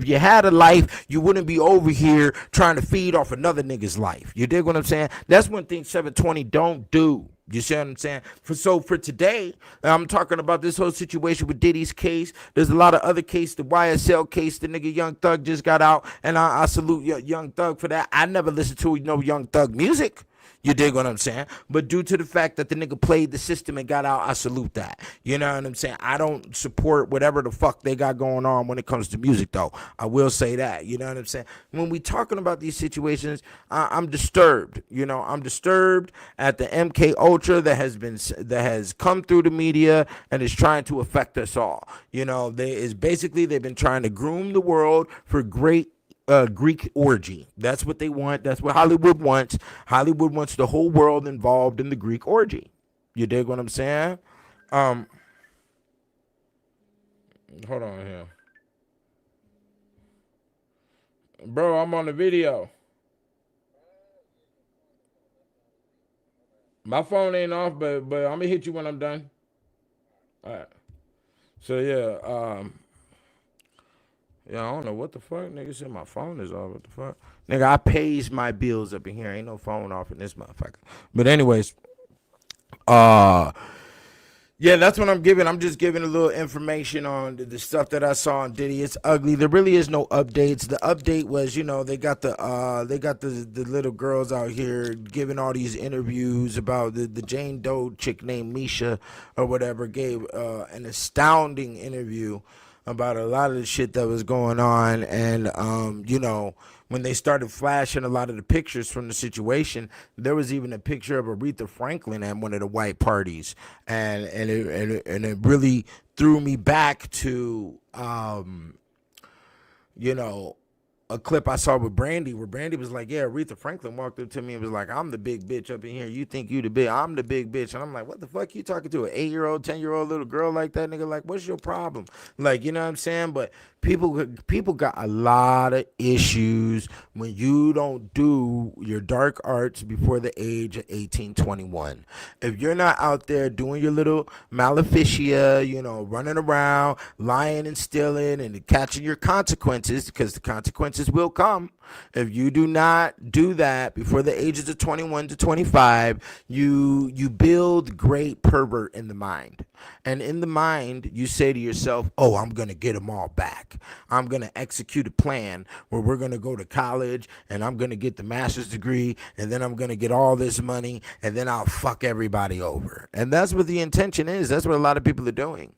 you had a life, you wouldn't be over here trying to feed off another nigga's life. You dig what I'm saying? That's one thing 720 don't do. You see what I'm saying? For today, I'm talking about this whole situation with Diddy's case. There's a lot of other cases. The YSL case, the nigga Young Thug just got out, and I salute Young Thug for that. I never listened to no Young Thug music. You dig what I'm saying? But due to the fact that the nigga played the system and got out, I salute that. You know what I'm saying? I don't support whatever the fuck they got going on when it comes to music, though. I will say that. You know what I'm saying? When we talking about these situations, I'm disturbed. I'm disturbed at the MK Ultra that has come through the media and is trying to affect us all. They've been trying to groom the world for great Greek orgy. That's what they want. That's what Hollywood wants. Hollywood wants the whole world involved in the Greek orgy. You dig what I'm saying? Hold on here. Bro, I'm on the video. My phone ain't off, but I'm gonna hit you when I'm done. All right. So yeah, yeah, I don't know what the fuck. Nigga said my phone is off. What the fuck? Nigga, I pays my bills up in here. Ain't no phone off in this motherfucker. But anyways, yeah, that's what I'm giving. I'm just giving a little information on the stuff that I saw on Diddy. It's ugly. There really is no updates. The update was, they got the little girls out here giving all these interviews about the Jane Doe chick named Misha or whatever gave an astounding interview about a lot of the shit that was going on, and when they started flashing a lot of the pictures from the situation, there was even a picture of Aretha Franklin at one of the white parties, and it really threw me back to a clip I saw with Brandy, where Brandy was like, yeah, Aretha Franklin walked up to me and was like, I'm the big bitch up in here. You think you the big, I'm the big bitch. And I'm like, what the fuck you talking to? An 8-year-old, 10-year-old little girl like that, nigga? Like, what's your problem? Like, you know what I'm saying? But people got a lot of issues when you don't do your dark arts before the age of 18, 21. If you're not out there doing your little maleficia, running around, lying and stealing and catching your consequences, because the consequences will come. If you do not do that before the ages of 21 to 25, you build great pervert in the mind. And in the mind, you say to yourself, oh, I'm going to get them all back. I'm going to execute a plan where we're going to go to college and I'm going to get the master's degree and then I'm going to get all this money and then I'll fuck everybody over. And that's what the intention is. That's what a lot of people are doing.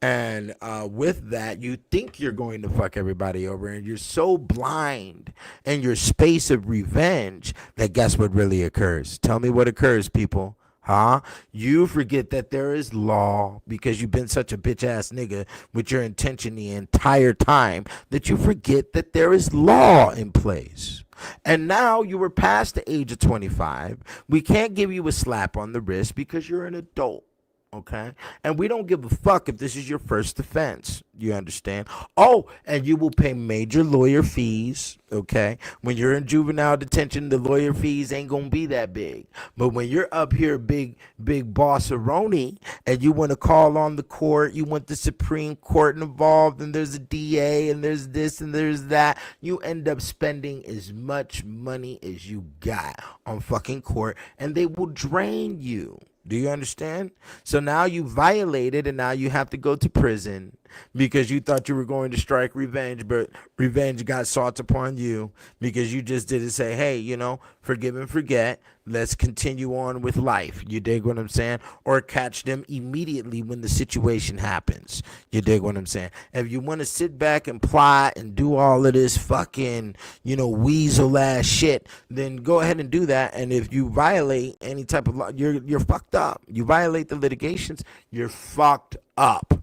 And with that, you think you're going to fuck everybody over, and you're so blind in your space of revenge that guess what really occurs? Tell me what occurs, people. Huh? You forget that there is law because you've been such a bitch ass nigga with your intention the entire time that you forget that there is law in place. And now you were past the age of 25. We can't give you a slap on the wrist because you're an adult. Okay? And we don't give a fuck if this is your first offense. You understand? Oh, and you will pay major lawyer fees. Okay? When you're in juvenile detention, the lawyer fees ain't gonna be that big. But when you're up here, big bossaroni, and you want to call on the court, you want the Supreme Court involved, and there's a DA, and there's this, and there's that, you end up spending as much money as you got on fucking court, and they will drain you. Do you understand? So now you violated, and now you have to go to prison because you thought you were going to strike revenge, but revenge got sought upon you because you just didn't say, hey, forgive and forget. Let's continue on with life. You dig what I'm saying? Or catch them immediately when the situation happens. You dig what I'm saying? If you want to sit back and plot and do all of this fucking, weasel ass shit, then go ahead and do that. And if you violate any type of law, you're fucked up. You violate the litigations, you're fucked up.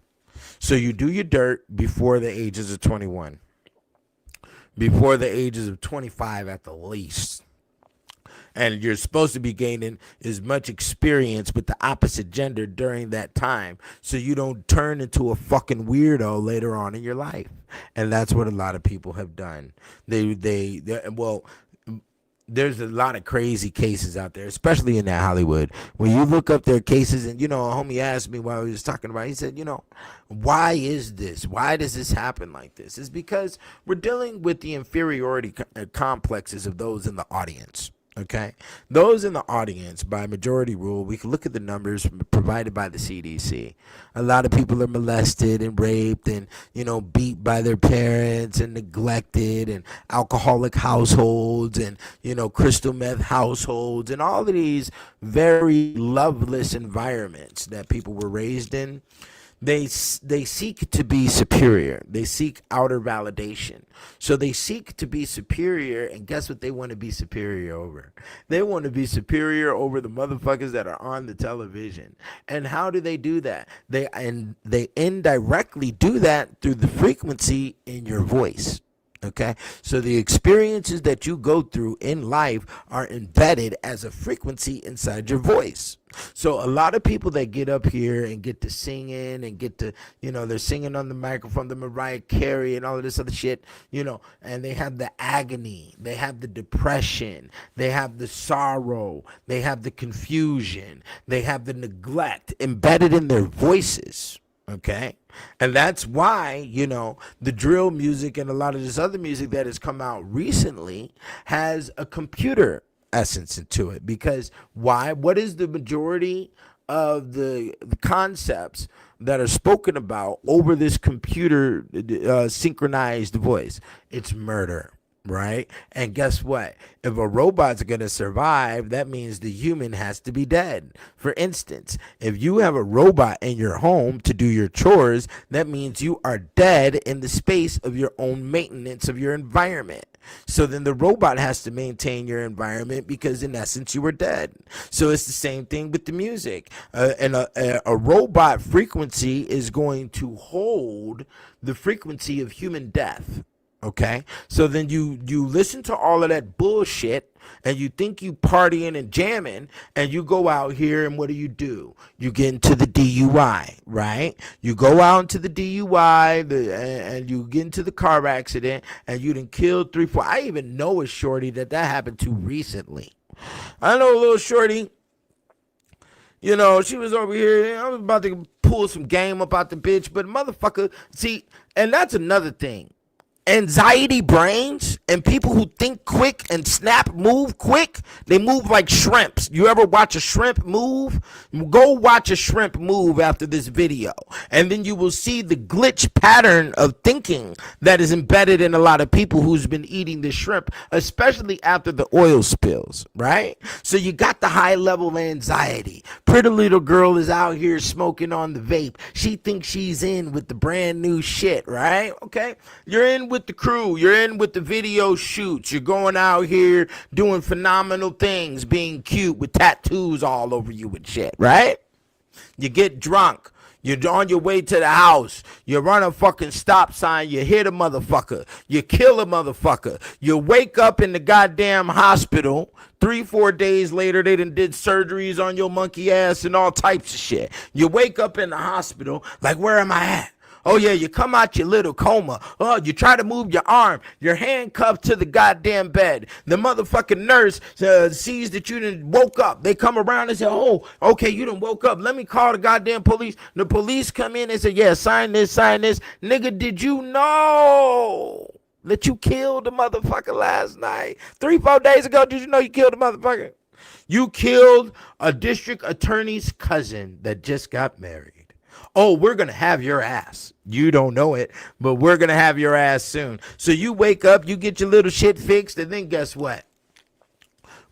So you do your dirt before the ages of 21. Before the ages of 25 at the least. And you're supposed to be gaining as much experience with the opposite gender during that time so you don't turn into a fucking weirdo later on in your life. And that's what a lot of people have done. There's a lot of crazy cases out there, especially in that Hollywood. When you look up their cases, and, a homie asked me while he was talking about it, he said, why is this? Why does this happen like this? It's because we're dealing with the inferiority complexes of those in the audience. Okay, those in the audience, by majority rule, we can look at the numbers provided by the CDC. A lot of people are molested and raped and, beat by their parents and neglected, and alcoholic households and, crystal meth households, and all of these very loveless environments that people were raised in. They seek to be superior. They seek outer validation. So they seek to be superior, and guess what they want to be superior over? They want to be superior over the motherfuckers that are on the television. And how do they do that? They indirectly do that through the frequency in your voice. Okay, so the experiences that you go through in life are embedded as a frequency inside your voice. So a lot of people that get up here and get to singing and get to, they're singing on the microphone, the Mariah Carey and all of this other shit, and they have the agony, they have the depression, they have the sorrow, they have the confusion, they have the neglect embedded in their voices. Okay. And that's why, the drill music and a lot of this other music that has come out recently has a computer essence into it. Because why? What is the majority of the concepts that are spoken about over this computer synchronized voice? It's murder. Right? And guess what? If a robot's going to survive, that means the human has to be dead. For instance, if you have a robot in your home to do your chores, that means you are dead in the space of your own maintenance of your environment. So then the robot has to maintain your environment because in essence you were dead. So it's the same thing with the music. And a robot frequency is going to hold the frequency of human death. Okay, so then you listen to all of that bullshit and you think you partying and jamming, and you go out here and what do? You get into the DUI, right? You go out into the DUI and you get into the car accident and you done killed 3, 4. I even know a shorty that happened to recently. I know a little shorty. She was over here. I was about to pull some game up out the bitch, but motherfucker, see, and that's another thing. Anxiety brains and people who think quick and move quick, they move like shrimps. You ever watch a shrimp move? Go watch a shrimp move after this video, and then you will see the glitch pattern of thinking that is embedded in a lot of people who's been eating the shrimp, especially after the oil spills, right? So you got the high level anxiety. Pretty little girl is out here smoking on the vape. She thinks she's in with the brand new shit, right? Okay, you're in with the crew, you're in with the video shoots, you're going out here doing phenomenal things, being cute with tattoos all over you and shit, right? You get drunk, You're on your way to the house. You run a fucking stop sign. You hit a motherfucker. You kill a motherfucker. You wake up in the goddamn hospital. 3-4 days later, they done did surgeries on your monkey ass and all types of shit. You wake up in the hospital like, where am I at? Oh, yeah, you come out your little coma. Oh, you try to move your arm. You're handcuffed to the goddamn bed. The motherfucking nurse sees that you done woke up. They come around and say, oh, okay, you done woke up. Let me call the goddamn police. The police come in and say, yeah, sign this, sign this. Nigga, did you know that you killed the motherfucker last night? 3-4 days ago, did you know you killed the motherfucker? You killed a district attorney's cousin that just got married. Oh, we're going to have your ass. You don't know it, but we're going to have your ass soon. So you wake up, you get your little shit fixed, and then guess what?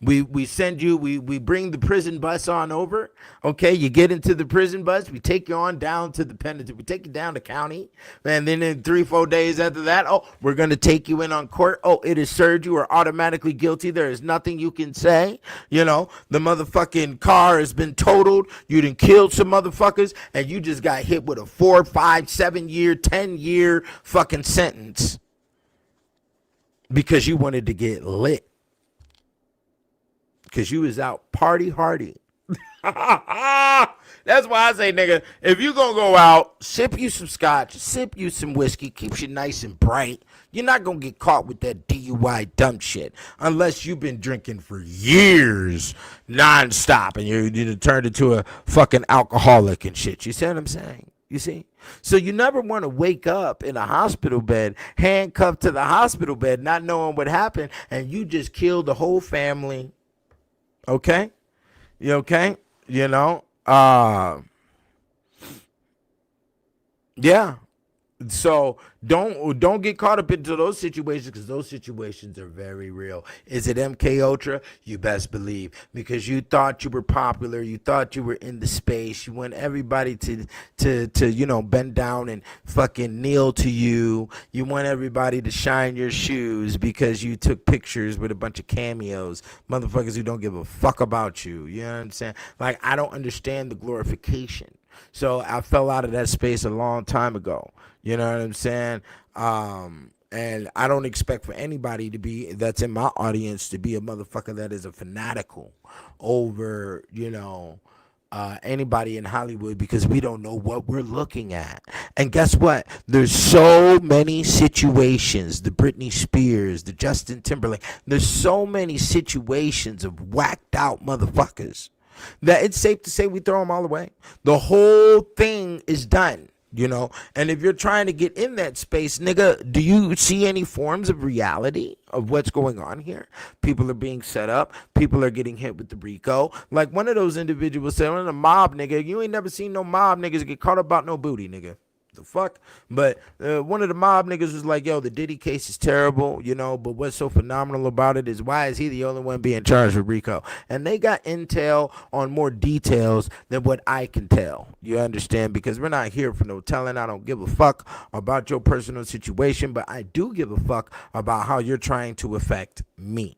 We send you, we bring the prison bus on over. Okay, you get into the prison bus. We take you on down to the penitentiary. We take you down to county. And then in 3-4 days after that, oh, we're going to take you in on court. Oh, it is served. You are automatically guilty. There is nothing you can say. You know, the motherfucking car has been totaled. You done killed some motherfuckers. And you just got hit with a 4, 5, 7 year, 10-year fucking sentence. Because you wanted to get lit. Because you was out party hardy. That's why I say, nigga, if you gonna go out, sip you some scotch, sip you some whiskey, keeps you nice and bright. You're not gonna get caught with that DUI dumb shit unless you've been drinking for years nonstop and you turned into a fucking alcoholic and shit. You see what I'm saying? You see? So you never want to wake up in a hospital bed, handcuffed to the hospital bed, not knowing what happened, and you just killed the whole family. Okay? You okay? You know? Yeah. So don't get caught up into those situations because those situations are very real. Is it MK Ultra? You best believe, because you thought you were popular, you thought you were in the space, you want everybody to you know, bend down and fucking kneel to you. You want everybody to shine your shoes because you took pictures with a bunch of cameos, motherfuckers who don't give a fuck about you. You know what I'm saying? Like, I don't understand the glorification. So I fell out of that space a long time ago. You know what I'm saying? And I don't expect for anybody to be, that's in my audience, to be a motherfucker that is a fanatical over, you know, anybody in Hollywood, because we don't know what we're looking at. And guess what? There's so many situations, the Britney Spears, the Justin Timberlake, there's so many situations of whacked out motherfuckers that it's safe to say we throw them all away. The whole thing is done, you know. And if you're trying to get in that space, nigga, do you see any forms of reality of what's going on here? People are being set up. People are getting hit with the RICO. Like one of those individuals said, one of the mob, nigga, you ain't never seen no mob niggas get caught about no booty, nigga. The fuck? But one of the mob niggas was like, yo, the Diddy case is terrible, you know, but what's so phenomenal about it is why is he the only one being charged with RICO? And they got intel on more details than what I can tell. You understand? Because we're not here for no telling. I don't give a fuck about your personal situation, but I do give a fuck about how you're trying to affect me.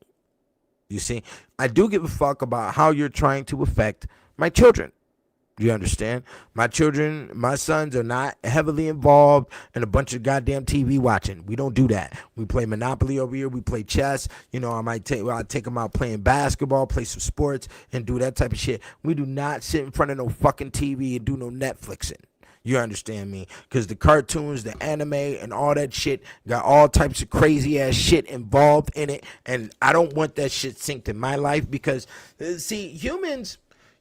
You see? I do give a fuck about how you're trying to affect my children. You understand? My children, my sons are not heavily involved in a bunch of goddamn TV watching. We don't do that. We play Monopoly over here. We play chess. You know, I'll take them out playing basketball, play some sports, and do that type of shit. We do not sit in front of no fucking TV and do no Netflixing. You understand me? Because the cartoons, the anime, and all that shit got all types of crazy ass shit involved in it. And I don't want that shit synced in my life because, see,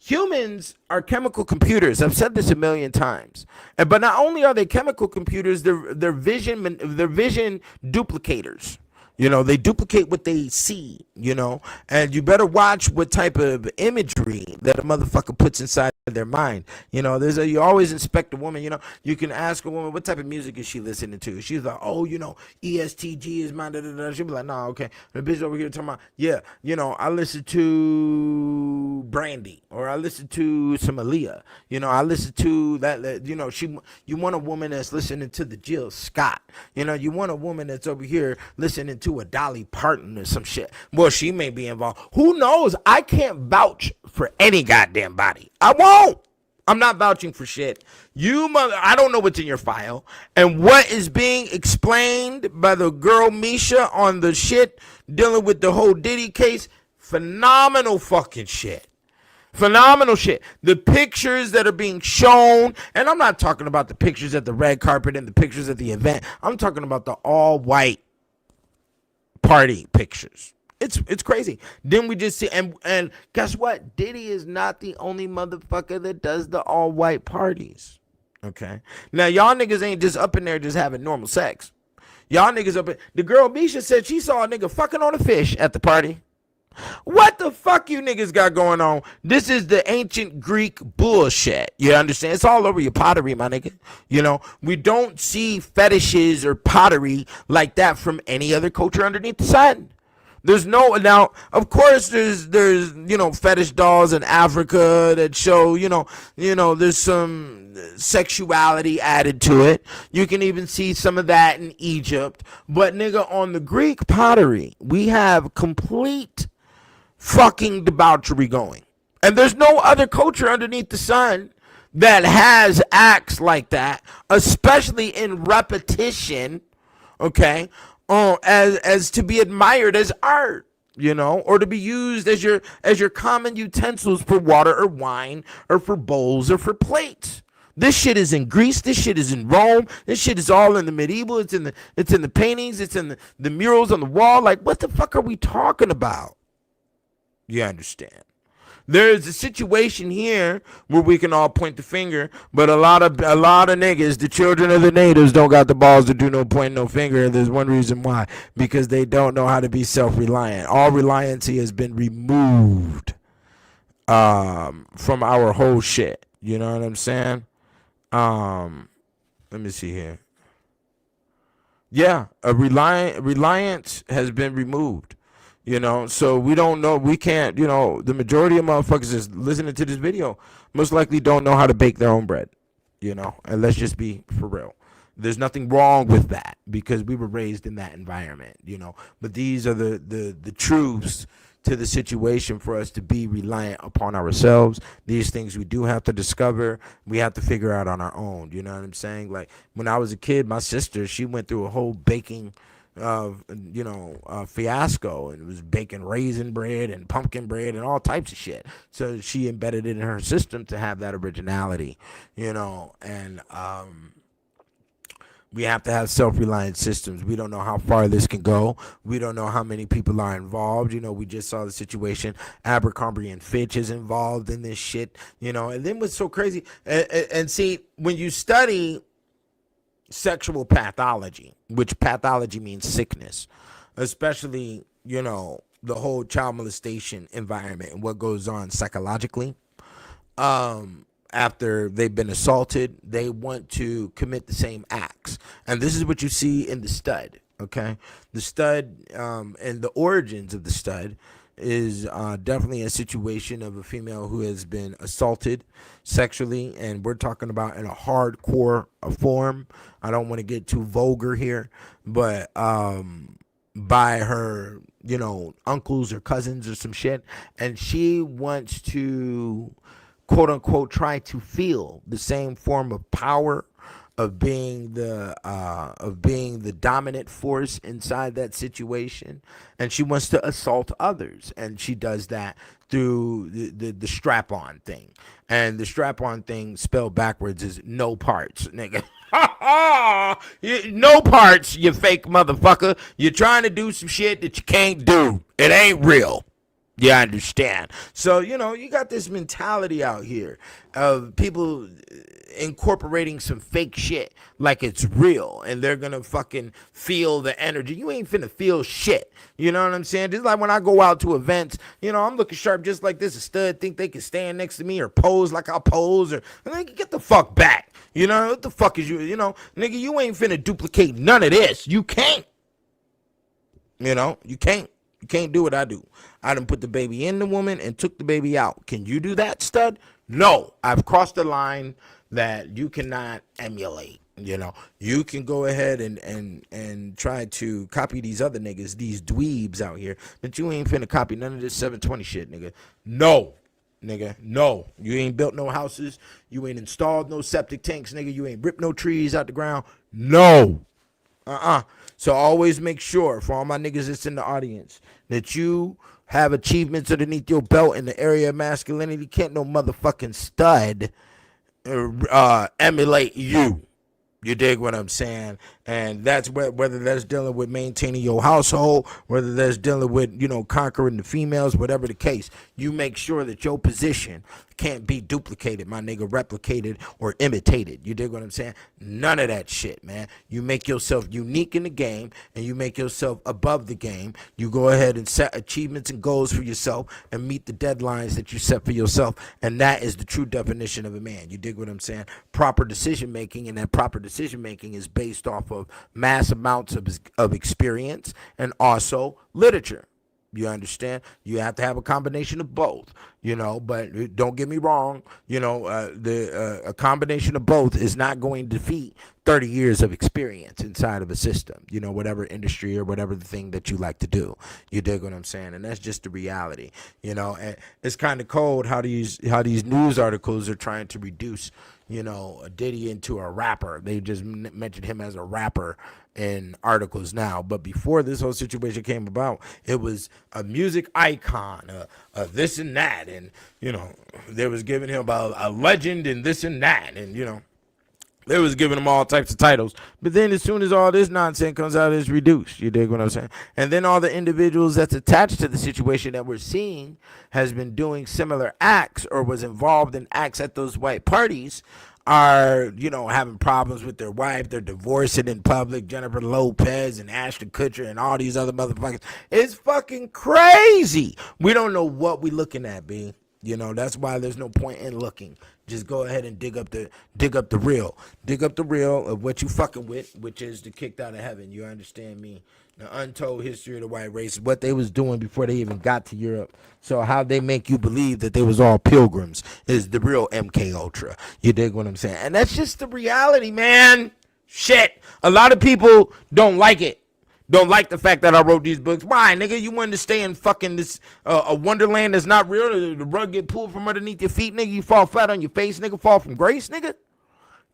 Humans are chemical computers. I've said this a million times. But not only are they chemical computers, they're vision duplicators. You know, they duplicate what they see, you know, and you better watch what type of imagery that a motherfucker puts inside of their mind. You know, you always inspect a woman, you know, you can ask a woman, what type of music is she listening to? She's like, oh, you know, ESTG is my da-da-da. She'll be like, nah, okay. The bitch over here talking about, yeah, you know, I listen to Brandy, or I listen to some Aaliyah. You know, I listen to that, you know, you want a woman that's listening to the Jill Scott. You know, you want a woman that's over here listening to a Dolly Parton or some shit. Well, she may be involved. Who knows? I can't vouch for any goddamn body. I won't. I'm not vouching for shit. I don't know what's in your file. And what is being explained by the girl Misha on the shit dealing with the whole Diddy case, phenomenal fucking shit. Phenomenal shit. The pictures that are being shown, and I'm not talking about the pictures at the red carpet and the pictures at the event. I'm talking about the all-white party pictures. It's crazy. Then we just see, and guess what? Diddy is not the only motherfucker that does the all-white parties. Okay? Now, y'all niggas ain't just up in there just having normal sex. Y'all niggas up in, the girl Misha said she saw a nigga fucking on a fish at the party. What the fuck you niggas got going on? This is the ancient Greek bullshit. You understand? It's all over your pottery, my nigga. You know, we don't see fetishes or pottery like that from any other culture underneath the sun. There's no, now, of course, there's fetish dolls in Africa that show, there's some sexuality added to it. You can even see some of that in Egypt. But, nigga, on the Greek pottery, we have complete fucking debauchery going. And there's no other culture underneath the sun that has acts like that, especially in repetition, okay, as to be admired as art, or to be used as your common utensils for water or wine or for bowls or for plates. This shit is in Greece. This shit is in Rome. This shit is all in the medieval. It's in the paintings. It's in the murals on the wall. Like, what the fuck are we talking about? You understand? There's a situation here where we can all point the finger, but a lot of niggas, the children of the natives, don't got the balls to do no point, no finger. And there's one reason why: because they don't know how to be self-reliant. All reliancy has been removed from our whole shit. You know what I'm saying? Let me see here. Yeah, reliance has been removed. So we don't know, we can't, the majority of motherfuckers that's listening to this video most likely don't know how to bake their own bread, and let's just be for real. There's nothing wrong with that because we were raised in that environment, but these are the truths to the situation for us to be reliant upon ourselves. These things we do have to discover. We have to figure out on our own. You know what I'm saying? Like when I was a kid, my sister, she went through a whole baking fiasco, and it was baking raisin bread and pumpkin bread and all types of shit. So she embedded it in her system to have that originality, and we have to have self-reliant systems. We don't know how far this can go. We don't know how many people are involved. We just saw the situation. Abercrombie and Fitch is involved in this shit, and then what's so crazy, and see, when you study sexual pathology, which pathology means sickness, especially, the whole child molestation environment and what goes on psychologically. After they've been assaulted, they want to commit the same acts. And this is what you see in the stud, okay? The stud, and the origins of the stud is definitely a situation of a female who has been assaulted sexually, and we're talking about in a hardcore form. I don't want to get too vulgar here, but by her, uncles or cousins or some shit, and she wants to, quote unquote, try to feel the same form of power of being the dominant force inside that situation, and she wants to assault others, and she does that through the strap-on thing, and the strap-on thing spelled backwards is no parts, nigga. No parts, you fake motherfucker. You're trying to do some shit that you can't do. It ain't real. You understand? So, you got this mentality out here of people incorporating some fake shit like it's real, and they're gonna fucking feel the energy. You ain't finna feel shit. You know what I'm saying? Just like when I go out to events, I'm looking sharp just like this. A stud think they can stand next to me or pose like I pose, or nigga, get the fuck back. What the fuck is you? Nigga, you ain't finna duplicate none of this. You can't. You can't. You can't do what I do. I done put the baby in the woman and took the baby out. Can you do that, stud? No. I've crossed the line that you cannot emulate. You can go ahead and try to copy these other niggas, these dweebs out here, but you ain't finna copy none of this 720 shit, nigga. No. nigga. No, you ain't built no houses. You ain't installed no septic tanks, nigga. You ain't ripped no trees out the ground. No. So always make sure, for all my niggas that's in the audience, that you have achievements underneath your belt in the area of masculinity. Can't no motherfucking stud emulate you. You dig what I'm saying? And that's whether that's dealing with maintaining your household, whether that's dealing with, conquering the females, whatever the case. You make sure that your position can't be duplicated, my nigga, replicated or imitated. You dig what I'm saying? None of that shit, man. You make yourself unique in the game, and you make yourself above the game. You go ahead and set achievements and goals for yourself and meet the deadlines that you set for yourself. And that is the true definition of a man. You dig what I'm saying? Proper decision making, and that proper decision making is based off of mass amounts of experience and also literature. You understand? You have to have a combination of both, but don't get me wrong. A combination of both is not going to defeat 30 years of experience inside of a system, whatever industry or whatever the thing that you like to do. You dig what I'm saying? And that's just the reality, and it's kind of cold how these news articles are trying to reduce, Diddy into a rapper. They just mentioned him as a rapper in articles now, but before this whole situation came about, it was a music icon, this and that, and they was giving him a legend and this and that, and they was giving him all types of titles. But then as soon as all this nonsense comes out, it's reduced. You dig what I'm saying? And then all the individuals that's attached to the situation that we're seeing has been doing similar acts or was involved in acts at those white parties are, having problems with their wife. They're divorcing in public. Jennifer Lopez and Ashton Kutcher and all these other motherfuckers. It's fucking crazy. We don't know what we looking at, B. That's why there's no point in looking. Just go ahead and dig up the real. Dig up the real of what you fucking with, which is the kicked out of heaven. You understand me? The untold history of the white race, what they was doing before they even got to Europe. So how they make you believe that they was all pilgrims is the real MK Ultra. You dig what I'm saying? And that's just the reality, man. Shit. A lot of people don't like it. Don't like the fact that I wrote these books. Why, nigga? You wanted to stay in fucking this a wonderland that's not real? The rug get pulled from underneath your feet, nigga. You fall flat on your face, nigga. Fall from grace, nigga.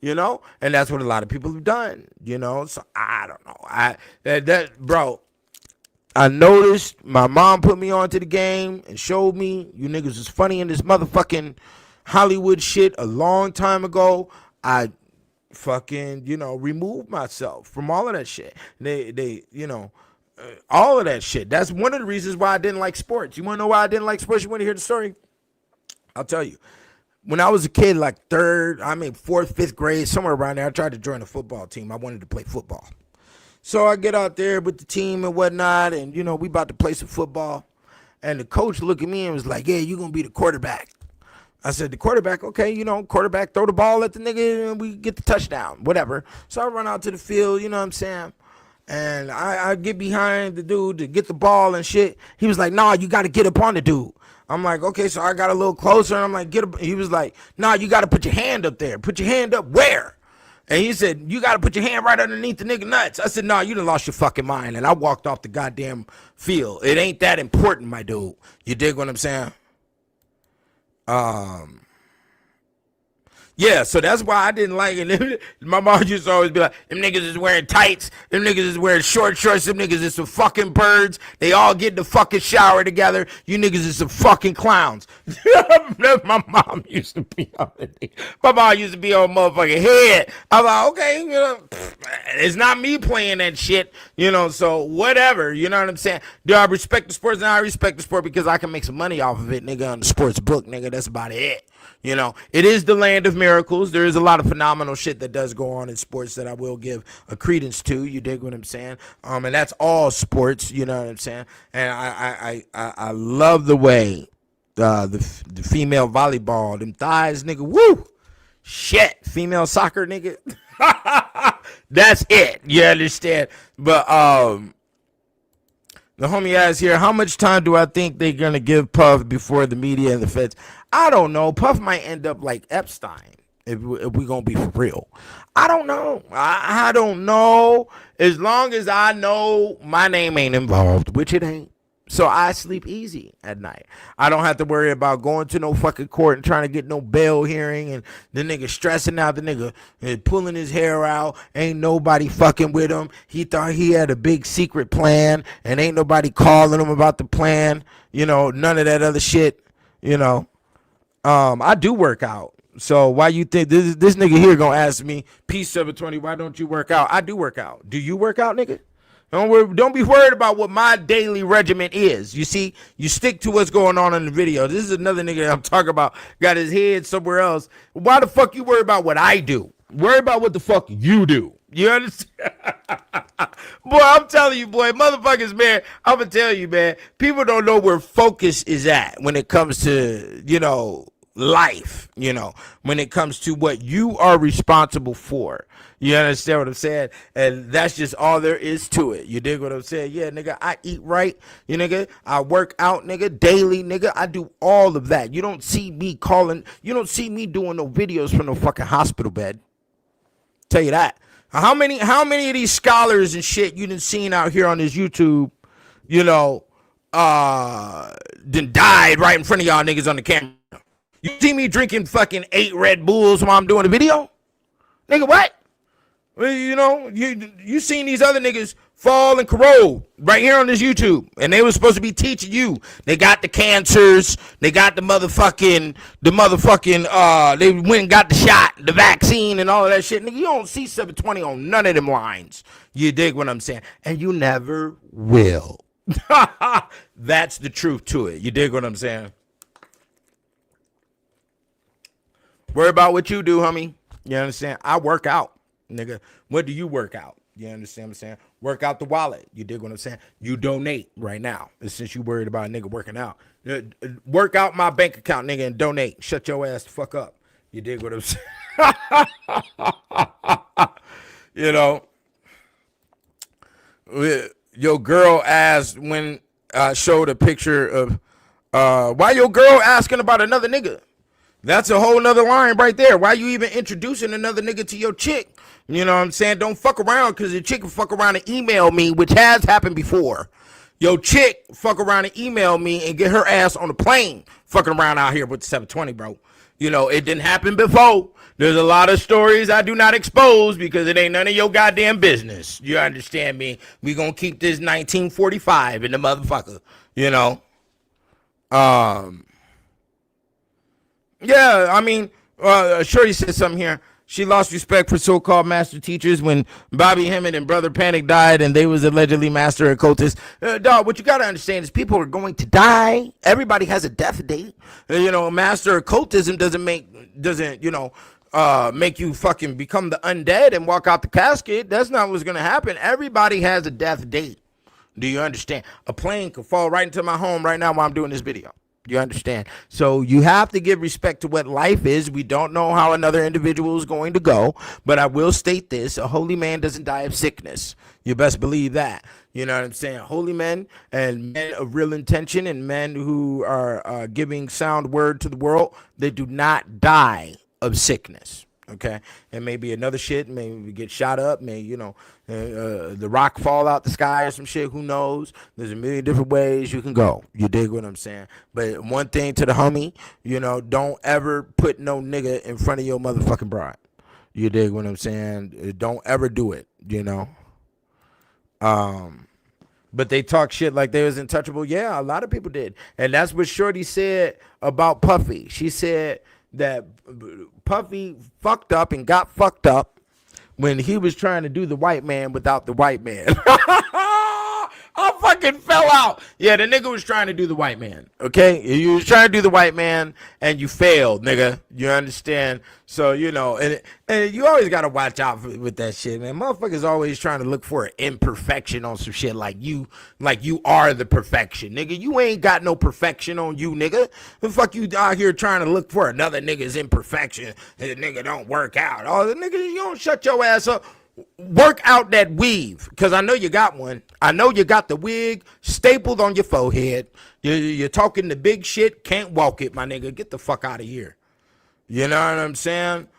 And that's what a lot of people have done. So I don't know. Bro. I noticed my mom put me onto the game and showed me you niggas is funny in this motherfucking Hollywood shit a long time ago. I fucking, remove myself from all of that shit. They all of that shit. That's one of the reasons why I didn't like sports. You want to know why I didn't like sports? You want to hear the story? I'll tell you. When I was a kid, like fourth, fifth grade, somewhere around there, I tried to join a football team. I wanted to play football. So I get out there with the team and whatnot, and, we about to play some football. And the coach looked at me and was like, yeah, you're going to be the quarterback. I said, the quarterback, okay, quarterback, throw the ball at the nigga and we get the touchdown, whatever. So I run out to the field, you know what I'm saying? And I get behind the dude to get the ball and shit. He was like, nah, you got to get up on the dude. I'm like, okay, so I got a little closer, and I'm like, get up. He was like, nah, you got to put your hand up there. Put your hand up where? And he said, you got to put your hand right underneath the nigga nuts. I said, nah, you done lost your fucking mind. And I walked off the goddamn field. It ain't that important, my dude. You dig what I'm saying? Yeah, so that's why I didn't like it. My mom used to always be like, them niggas is wearing tights. Them niggas is wearing short shorts. Them niggas is some fucking birds. They all get in the fucking shower together. You niggas is some fucking clowns. My mom used to be on it. My mom used to be on motherfucking head. I'm like, okay, it's not me playing that shit, so whatever, you know what I'm saying? Do I respect the sports? Now I respect the sport because I can make some money off of it, nigga, on the sports book, nigga. That's about it. It is the land of miracles. There is a lot of phenomenal shit that does go on in sports that I will give a credence to. You dig what I'm saying? And that's all sports. You know what I'm saying? And I love the way the female volleyball, them thighs, nigga. Woo, shit, female soccer, nigga. That's it. You understand? But the homie asks here, how much time do I think they're gonna give Puff before the media and the feds? I don't know. Puff might end up like Epstein if we gonna be for real. I don't know. I don't know. As long as I know my name ain't involved, which it ain't. So I sleep easy at night. I don't have to worry about going to no fucking court and trying to get no bail hearing, and the nigga stressing out, the nigga pulling his hair out. Ain't nobody fucking with him. He thought he had a big secret plan, and ain't nobody calling him about the plan. You know, none of that other shit. You know, I do work out. So why you think this nigga here gonna ask me, Peace 720, why don't you work out? I do work out. Do you work out, nigga? Don't be worried about what my daily regimen is. You see, you stick to what's going on in the video. This is another nigga I'm talking about. Got his head somewhere else. Why the fuck you worry about what I do? Worry about what the fuck you do. You understand? Boy, I'm telling you, boy, motherfuckers, man, I'm going to tell you, man, people don't know where focus is at when it comes to, you know, life, you know, when it comes to what you are responsible for. You understand what I'm saying? And that's just all there is to it. You dig what I'm saying? Yeah, nigga, I eat right. You nigga, I work out, nigga, daily, nigga. I do all of that. You don't see me you don't see me doing no videos from no fucking hospital bed. Tell you that. How many of these scholars and shit you done seen out here on this YouTube, you know, then died right in front of y'all niggas on the camera? You see me drinking fucking 8 Red Bulls while I'm doing the video? Nigga, what? Well, you know, you seen these other niggas fall and corrode right here on this YouTube, and they were supposed to be teaching you. They got the cancers, they got the motherfucking, they went and got the shot, the vaccine, and all of that shit. Nigga, you don't see 720 on none of them lines. You dig what I'm saying? And you never will. That's the truth to it. You dig what I'm saying? Worry about what you do, homie. You understand? I work out, nigga. What do you work out? You understand what I'm saying? Work out the wallet. You dig what I'm saying? You donate right now. Since you worried about a nigga working out. Work out my bank account, nigga, and donate. Shut your ass the fuck up. You dig what I'm saying? You know, your girl asked when I showed a picture of, why your girl asking about another nigga? That's a whole nother line right there. Why you even introducing another nigga to your chick? You know what I'm saying? Don't fuck around, because your chick will fuck around and email me, which has happened before. Your chick fuck around and email me and get her ass on the plane fucking around out here with the 720, bro. You know, it didn't happen before. There's a lot of stories I do not expose because it ain't none of your goddamn business. You understand me? We gonna keep this 1945 in the motherfucker, you know? Yeah, I mean, Shorty said something here. She lost respect for so-called master teachers when Bobby Hemmett and Brother Panic died and they was allegedly master occultists. Dog, what you got to understand is people are going to die. Everybody has a death date. You know, master occultism doesn't make you fucking become the undead and walk out the casket. That's not what's going to happen. Everybody has a death date. Do you understand? A plane could fall right into my home right now while I'm doing this video. You understand? So you have to give respect to what life is. We don't know how another individual is going to go, but I will state this: a holy man doesn't die of sickness. You best believe that. You know what I'm saying? Holy men and men of real intention and men who are giving sound word to the world, they do not die of sickness. Okay, and maybe another shit, maybe get shot up, maybe, the rock fall out the sky or some shit, who knows? There's a million different ways you can go. You dig what I'm saying? But one thing to the homie, don't ever put no nigga in front of your motherfucking bride. You dig what I'm saying? Don't ever do it, But they talk shit like they was untouchable. Yeah, a lot of people did. And that's what Shorty said about Puffy. She said that Puffy fucked up and got fucked up when he was trying to do the white man without the white man. I fucking fell out. Yeah, the nigga was trying to do the white man, okay? You was trying to do the white man, and you failed, nigga. You understand? So, and you always got to watch out with that shit, man. Motherfuckers always trying to look for an imperfection on some shit like you are the perfection, nigga. You ain't got no perfection on you, nigga. The fuck you out here trying to look for another nigga's imperfection, and the nigga don't work out. Oh, the nigga, you don't shut your ass up. Work out that weave, because I know you got one. I know you got the wig stapled on your forehead. You're talking the big shit, can't walk it, my nigga. Get the fuck out of here. You know what I'm saying?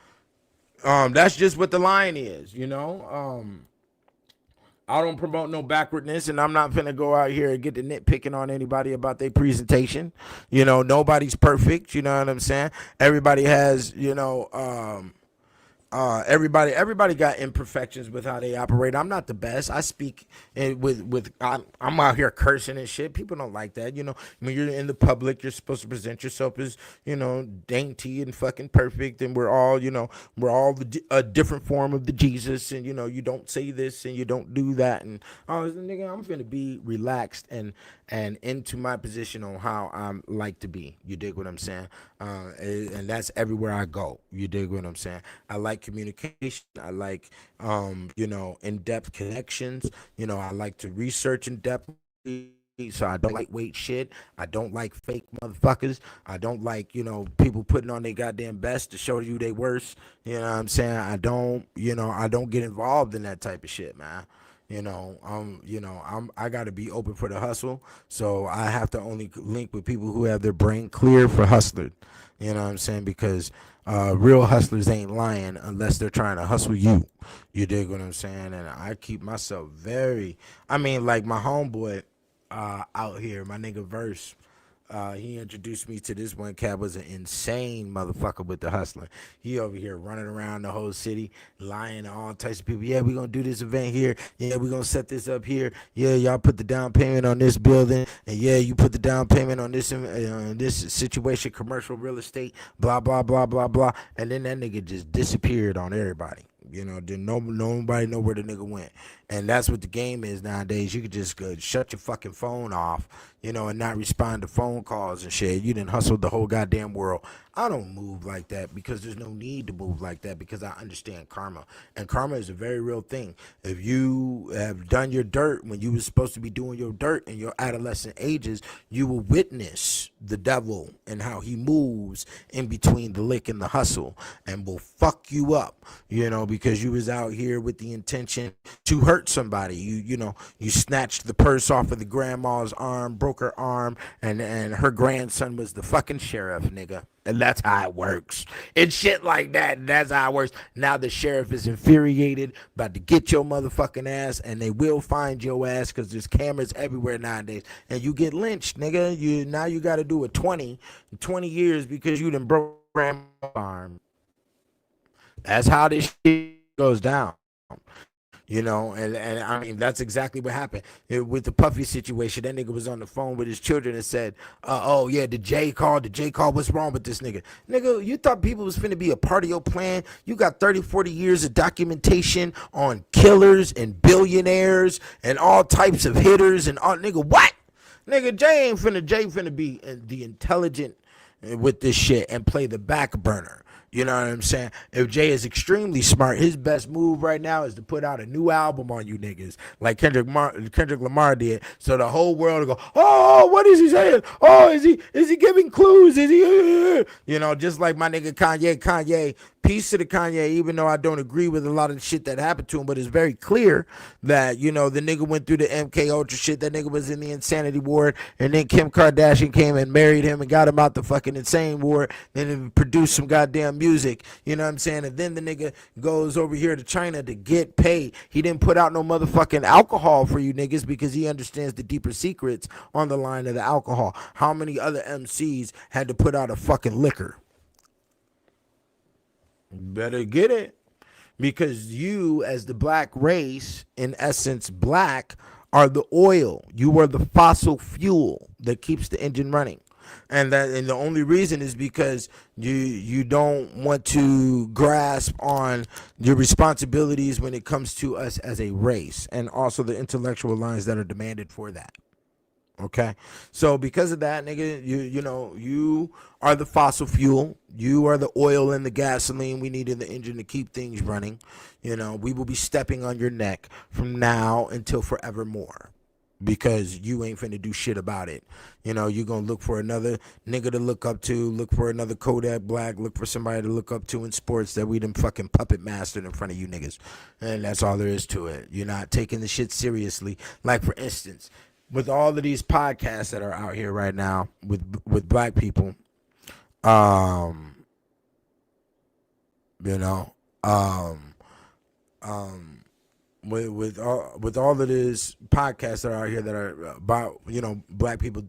That's just what the line is, I don't promote no backwardness, and I'm not finna go out here and get the nitpicking on anybody about their presentation. Nobody's perfect. You know what I'm saying? Everybody has, everybody got imperfections with how they operate. I'm not the best. I speak I'm out here cursing and shit. People don't like that. When you're in the public, you're supposed to present yourself as dainty and fucking perfect, and a different form of the Jesus, and you don't say this and you don't do that, and nigga, I'm finna be relaxed and into my position on how I like to be. You dig what I'm saying? And that's everywhere I go. You dig what I'm saying? I like communication. I like, in-depth connections. I like to research in depth. So I don't like weight shit. I don't like fake motherfuckers. I don't like, people putting on their goddamn best to show you they worse. You know what I'm saying? I don't get involved in that type of shit, man. I got to be open for the hustle. So I have to only link with people who have their brain clear for hustling. You know what I'm saying? Because real hustlers ain't lying unless they're trying to hustle you. You dig what I'm saying? And I keep myself like my homeboy out here, my nigga Verse. He introduced me to this one cat, was an insane motherfucker with the hustling. He over here running around the whole city, lying to all types of people. Yeah, we gonna do this event here. Yeah, we gonna set this up here. Yeah, y'all put the down payment on this building, and yeah, you put the down payment on this situation, commercial real estate, blah blah blah blah blah. And then that nigga just disappeared on everybody. Didn't nobody know where the nigga went. And that's what the game is nowadays. You could just shut your fucking phone off, and not respond to phone calls and shit. You done hustled the whole goddamn world. I don't move like that because there's no need to move like that, because I understand karma. And karma is a very real thing. If you have done your dirt when you were supposed to be doing your dirt in your adolescent ages, you will witness the devil and how he moves in between the lick and the hustle, and will fuck you up, because you was out here with the intention to hurt somebody. You snatched the purse off of the grandma's arm, broke her arm, and her grandson was the fucking sheriff, nigga. And that's how it works. It's shit like that. And that's how it works. Now the sheriff is infuriated, about to get your motherfucking ass, and they will find your ass because there's cameras everywhere nowadays. And you get lynched, nigga. Now you got to do a 20 years because you done broke grandma's arm. That's how this shit goes down. And I mean, that's exactly what happened with the Puffy situation. That nigga was on the phone with his children and said, oh yeah, the J call, what's wrong with this nigga? Nigga, you thought people was finna be a part of your plan? You got 30, 40 years of documentation on killers and billionaires and all types of hitters and all, nigga, what? Nigga, Jay finna be the intelligent with this shit and play the back burner. You know what I'm saying? If Jay is extremely smart, his best move right now is to put out a new album on you niggas, like Kendrick Lamar did, so the whole world will go, oh, what is he saying? Oh, is he giving clues? Is he, just like my nigga Kanye. Peace to the Kanye, even though I don't agree with a lot of the shit that happened to him, but it's very clear that, the nigga went through the MK Ultra shit. That nigga was in the insanity ward, and then Kim Kardashian came and married him and got him out the fucking insane ward, then he produced some goddamn music, you know what I'm saying? And then the nigga goes over here to China to get paid. He didn't put out no motherfucking alcohol for you niggas because he understands the deeper secrets on the line of the alcohol. How many other MCs had to put out a fucking liquor? Better get it, because you, as the black race, in essence black, are the oil. You are the fossil fuel that keeps the engine running. And the only reason is because you don't want to grasp on your responsibilities when it comes to us as a race, and also the intellectual lines that are demanded for that. Okay, so because of that, nigga, you are the fossil fuel. You are the oil and the gasoline we need in the engine to keep things running. We will be stepping on your neck from now until forevermore, because you ain't finna do shit about it. You're gonna look for another nigga to look up to, look for another Kodak Black, look for somebody to look up to in sports that we done fucking puppet mastered in front of you niggas. And that's all there is to it. You're not taking the shit seriously. Like, for instance, with all of these podcasts that are out here right now with black people, with all of this podcasts that are out here that are about black people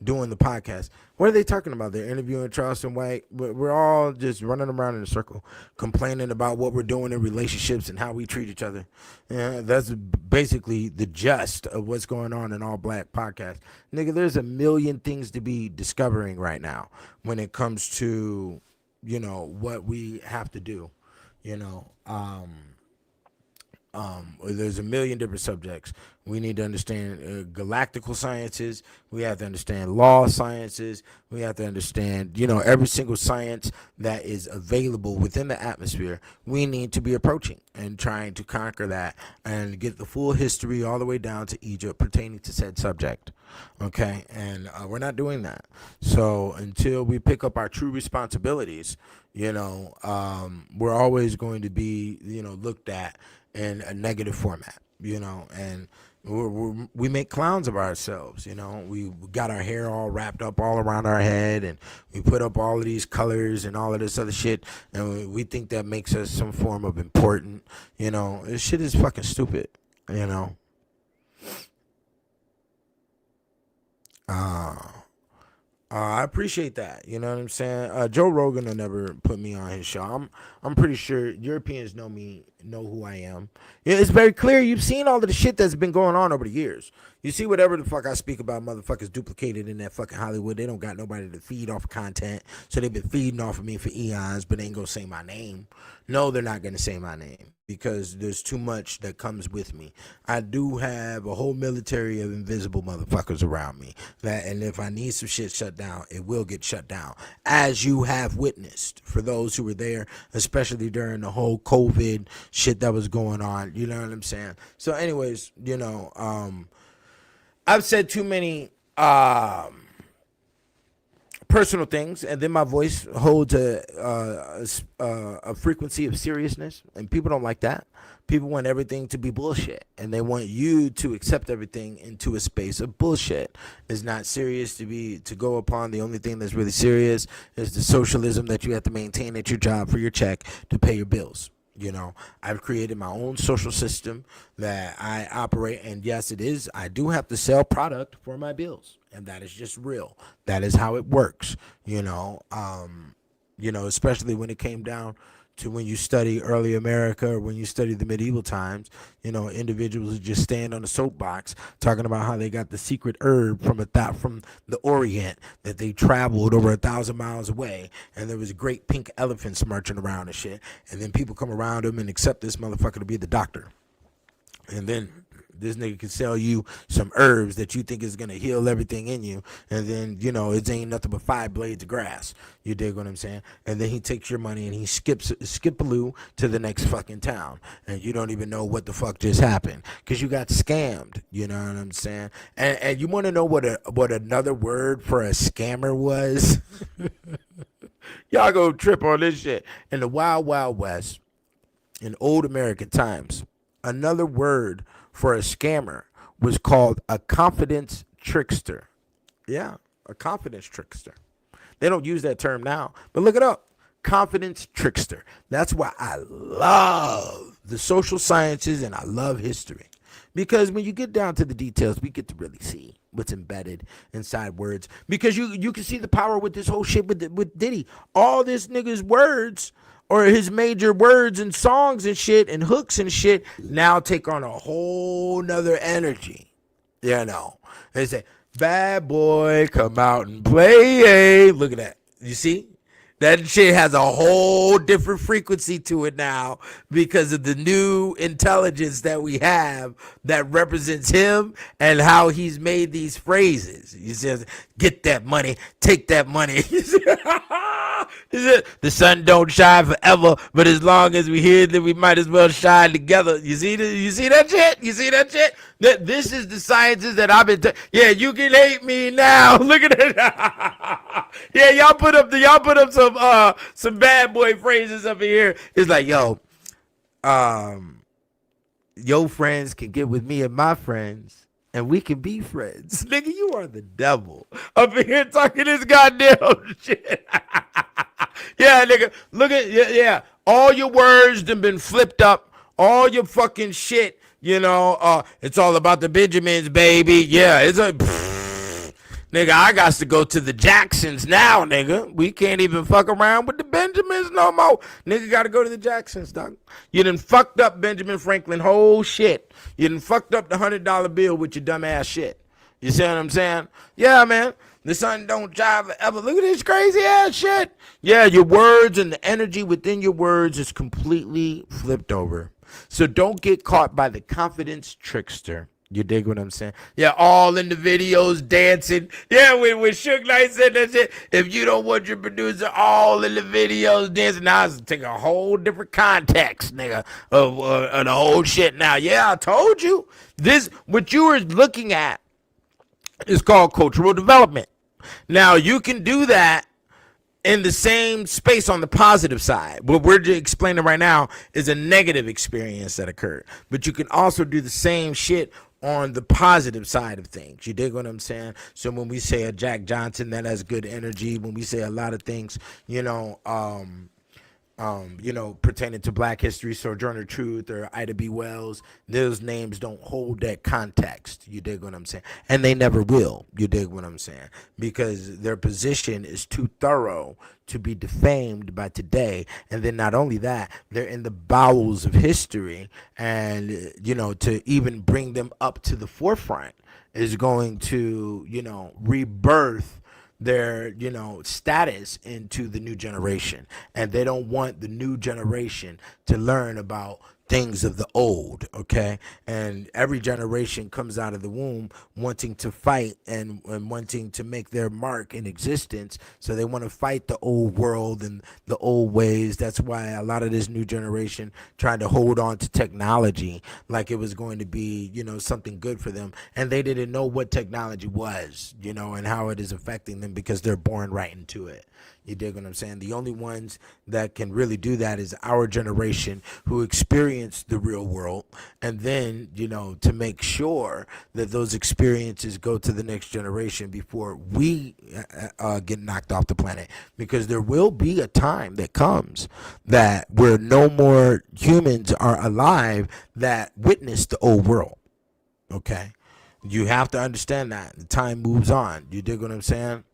doing the podcast. What are they talking about? They're interviewing Charleston White. We're all just running around in a circle, complaining about what we're doing in relationships and how we treat each other. Yeah, that's basically the gist of what's going on in all black podcasts. Nigga, there's a million things to be discovering right now when it comes to, what we have to do. There's a million different subjects. We need to understand galactical sciences. We have to understand law sciences. We have to understand, every single science that is available within the atmosphere. We need to be approaching and trying to conquer that and get the full history all the way down to Egypt pertaining to said subject. Okay, and we're not doing that. So until we pick up our true responsibilities, we're always going to be, looked at in a negative format, and we make clowns of ourselves. We got our hair all wrapped up all around our head, and we put up all of these colors and all of this other shit, and we think that makes us some form of important. This shit is fucking stupid. I appreciate that. You know what I'm saying? Joe Rogan will never put me on his show. I'm pretty sure Europeans know who I am. Yeah, it's very clear. You've seen all of the shit that's been going on over the years. You see whatever the fuck I speak about, motherfuckers duplicated in that fucking Hollywood. They don't got nobody to feed off of content, so they've been feeding off of me for eons, but they ain't gonna say my name. No, they're not gonna say my name because there's too much that comes with me. I do have a whole military of invisible motherfuckers around me. And if I need some shit shut down, it will get shut down, as you have witnessed for those who were there, especially during the whole COVID shit that was going on. You know what I'm saying? So, anyways, I've said too many personal things, and then my voice holds a frequency of seriousness, and people don't like that. People want everything to be bullshit, and they want you to accept everything into a space of bullshit. It's not serious to go upon. The only thing that's really serious is the socialism that you have to maintain at your job for your check to pay your bills. I've created my own social system that I operate, and yes, I do have to sell product for my bills, and that is just real. That is how it works, especially when it came down to when you study early America or when you study the medieval times, individuals would just stand on a soapbox talking about how they got the secret herb from the Orient that they traveled over 1,000 miles away, and there was great pink elephants marching around and shit, and then people come around them and accept this motherfucker to be the doctor, and then this nigga can sell you some herbs that you think is going to heal everything in you. And then, it ain't nothing but 5 blades of grass. You dig what I'm saying? And then he takes your money and he skip-a-loo to the next fucking town. And you don't even know what the fuck just happened because you got scammed. You know what I'm saying? And you want to know what another word for a scammer was? Y'all go trip on this shit. In the Wild Wild West, in old American times, another word for a scammer was called a confidence trickster. Yeah, a confidence trickster. They don't use that term now, but look it up. Confidence trickster. That's why I love the social sciences and I love history. Because when you get down to the details, we get to really see what's embedded inside words. Because you can see the power with this whole shit with Diddy. All this nigga's words, or his major words and songs and shit and hooks and shit, now take on a whole nother energy. They say, bad boy, come out and play. Look at that. You see? That shit has a whole different frequency to it now because of the new intelligence that we have that represents him and how he's made these phrases. He says, get that money, take that money. The sun don't shine forever, but as long as we here, then we might as well shine together. You see that shit? You see that shit? This is the sciences that I've been. Yeah, you can hate me now. Look at it. Yeah, y'all put up some bad boy phrases up in here. It's like, yo, your friends can get with me and my friends, and we can be friends. Nigga, you are the devil up in here talking this goddamn shit. Yeah, nigga, look at, yeah. All your words done been flipped up. All your fucking shit It's all about the Benjamins, baby. Yeah, it's a nigga. I got to go to the Jacksons now, nigga. We can't even fuck around with the Benjamins no more. Nigga got to go to the Jacksons, dog. You done fucked up Benjamin Franklin whole shit. You done fucked up the $100 bill with your dumb ass shit. You see what I'm saying? Yeah, man. The sun don't jive forever. Look at this crazy ass shit. Yeah, your words and the energy within your words is completely flipped over. So don't get caught by the confidence trickster. You dig what I'm saying? Yeah, all in the videos dancing. Yeah, when Suge Knight said that shit, if you don't want your producer all in the videos dancing, now it's take a whole different context, nigga, of the whole shit. Now, yeah, I told you. This, what you were looking at is called cultural development. Now, you can do that in the same space on the positive side. What we're explaining right now is a negative experience that occurred. But you can also do the same shit on the positive side of things. You dig what I'm saying? So when we say a Jack Johnson that has good energy, when we say a lot of things, pertaining to Black history, Sojourner Truth or Ida B. Wells, those names don't hold that context. You dig what I'm saying? And they never will. You dig what I'm saying? Because their position is too thorough to be defamed by today. And then not only that, they're in the bowels of history, and to even bring them up to the forefront is going to rebirth their status into the new generation. And they don't want the new generation to learn about things of the old. Okay, and every generation comes out of the womb wanting to fight and wanting to make their mark in existence. So they want to fight the old world and the old ways. That's why a lot of this new generation tried to hold on to technology like it was going to be something good for them, and they didn't know what technology was, and how it is affecting them, because they're born right into it. You dig what I'm saying? The only ones that can really do that is our generation, who experienced the real world, and then, to make sure that those experiences go to the next generation before we get knocked off the planet. Because there will be a time that comes that where no more humans are alive that witnessed the old world. Okay? You have to understand that. The time moves on. You dig what I'm saying?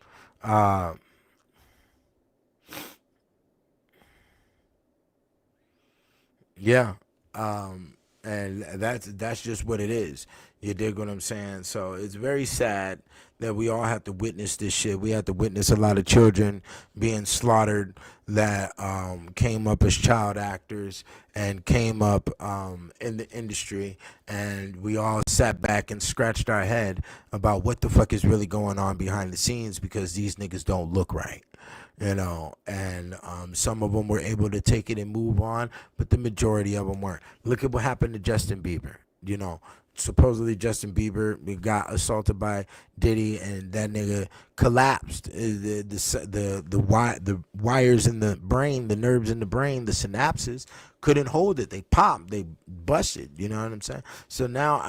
Yeah. And that's just what it is. You dig what I'm saying? So it's very sad that we all have to witness this shit. We have to witness a lot of children being slaughtered that came up as child actors and came up in the industry, and we all sat back and scratched our head about what the fuck is really going on behind the scenes, because these niggas don't look right. And some of them were able to take it and move on, but the majority of them weren't. Look at what happened to Justin Bieber. Supposedly Justin Bieber got assaulted by Diddy, and that nigga collapsed. The wires in the brain, the nerves in the brain, the synapses couldn't hold it. They popped, they busted. You know what I'm saying? So now,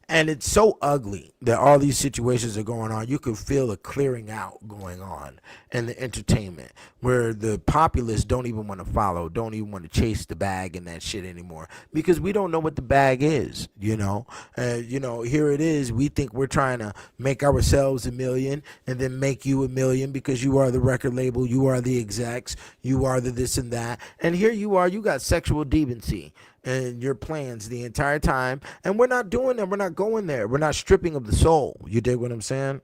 and it's so ugly that all these situations are going on. You can feel a clearing out going on in the entertainment, where the populace don't even want to follow, don't even want to chase the bag and that shit anymore, because we don't know what the bag is. Here it is. We think we're trying to make ourselves $1 million and then make you $1 million because you are the record label, you are the execs, you are the this and that, and here you are, you got sexual deviancy and your plans the entire time, and we're not doing that. We're not going there. We're not stripping of the soul. You dig what I'm saying?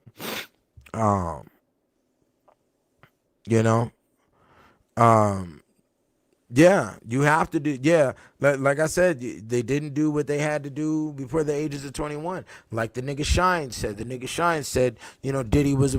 Yeah, you have to do. Yeah, like I said, they didn't do what they had to do before the ages of 21. Like the nigga Shine said. Diddy was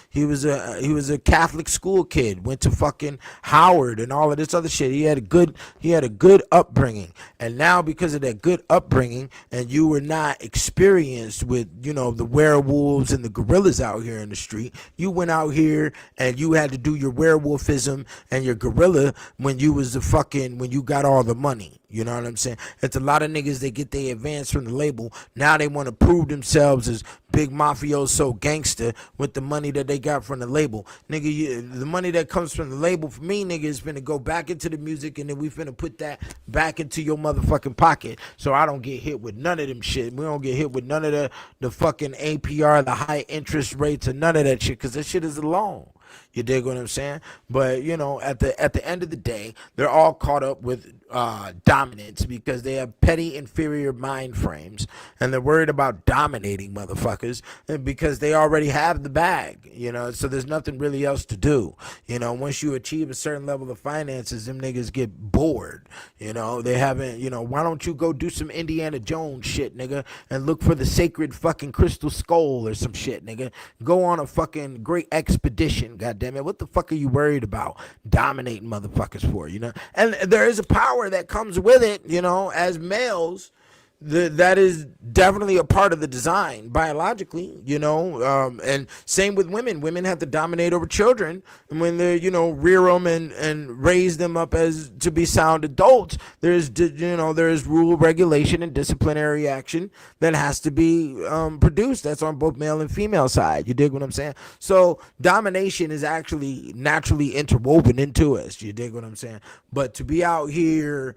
he was a Catholic school kid, went to fucking Howard and all of this other shit. He had a good upbringing, and now because of that good upbringing, and you were not experienced with the werewolves and the gorillas out here in the street, you went out here and you had to do your werewolfism and your gorilla when you you was the fucking, when you got all the money. You know what I'm saying? It's a lot of niggas that get their advance from the label. Now they want to prove themselves as big mafioso gangster with the money that they got from the label. Nigga, the money that comes from the label for me, nigga, is finna go back into the music, and then we finna put that back into your motherfucking pocket. So I don't get hit with none of them shit. We don't get hit with none of the fucking APR, the high interest rates, and none of that shit, because that shit is a loan. You dig what I'm saying? But you know, at the end of the day, they're all caught up with dominance because they have petty, inferior mind frames, and they're worried about dominating motherfuckers, and because they already have the bag. You know, so there's nothing really else to do. You know, once you achieve a certain level of finances, them niggas get bored. You know, they haven't. You know, why don't you go do some Indiana Jones shit, nigga, and look for the sacred fucking crystal skull or some shit, nigga? Go on a fucking great expedition. God damn it, what the fuck are you worried about dominating motherfuckers for, you know? And there is a power that comes with it, you know, as males. That is definitely a part of the design biologically, you know, and same with women. Women have to dominate over children, and when they, you know, rear them and raise them up as to be sound adults, there's, you know, there's rule, regulation, and disciplinary action that has to be produced. That's on both male and female side. You dig what I'm saying? So domination is actually naturally interwoven into us. You dig what I'm saying? But to be out here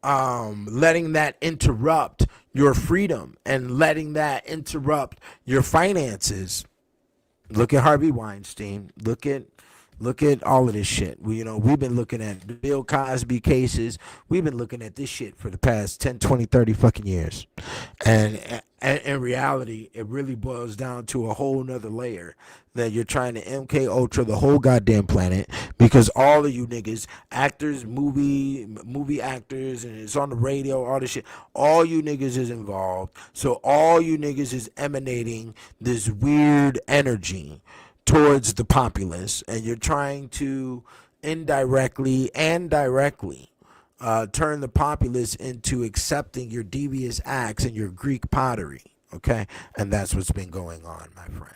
letting that interrupt your freedom and letting that interrupt your finances. Look at Harvey Weinstein. Look at all of this shit. We've been looking at the Bill Cosby cases. We've been looking at this shit for the past 10, 20, 30 fucking years. And in reality, it really boils down to a whole nother layer that you're trying to MK Ultra the whole goddamn planet, because all of you niggas, actors, movie actors, and it's on the radio, all this shit, all you niggas is involved. So all you niggas is emanating this weird energy towards the populace, and you're trying to indirectly and directly turn the populace into accepting your devious acts and your Greek pottery, okay? And that's what's been going on, my friend.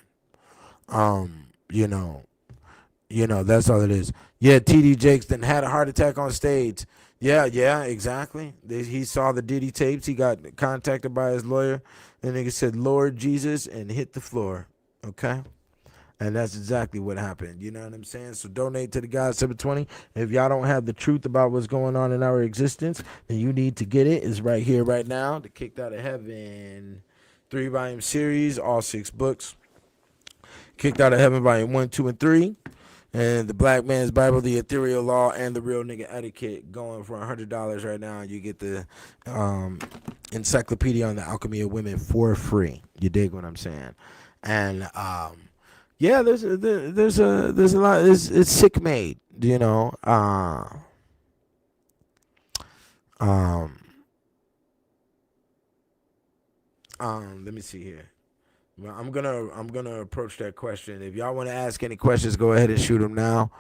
That's all it is. Yeah, TD Jakes then had a heart attack on stage. Yeah, exactly. He saw the Diddy tapes. He got contacted by his lawyer. And nigga said, Lord Jesus, and hit the floor, okay? And that's exactly what happened. You know what I'm saying? So donate to the God 720. If y'all don't have the truth about what's going on in our existence, then you need to get it. It's right here, right now. The Kicked Out of Heaven 3-volume series, all 6 books. Kicked Out of Heaven, volume 1, 2, and 3. And the Black Man's Bible, the Ethereal Law, and the Real Nigga Etiquette going for $100 right now. You get the Encyclopedia on the Alchemy of Women for free. You dig what I'm saying? And yeah, there's a lot. It's sick made, you know. Let me see here. Well, I'm gonna approach that question. If y'all want to ask any questions, go ahead and shoot them now.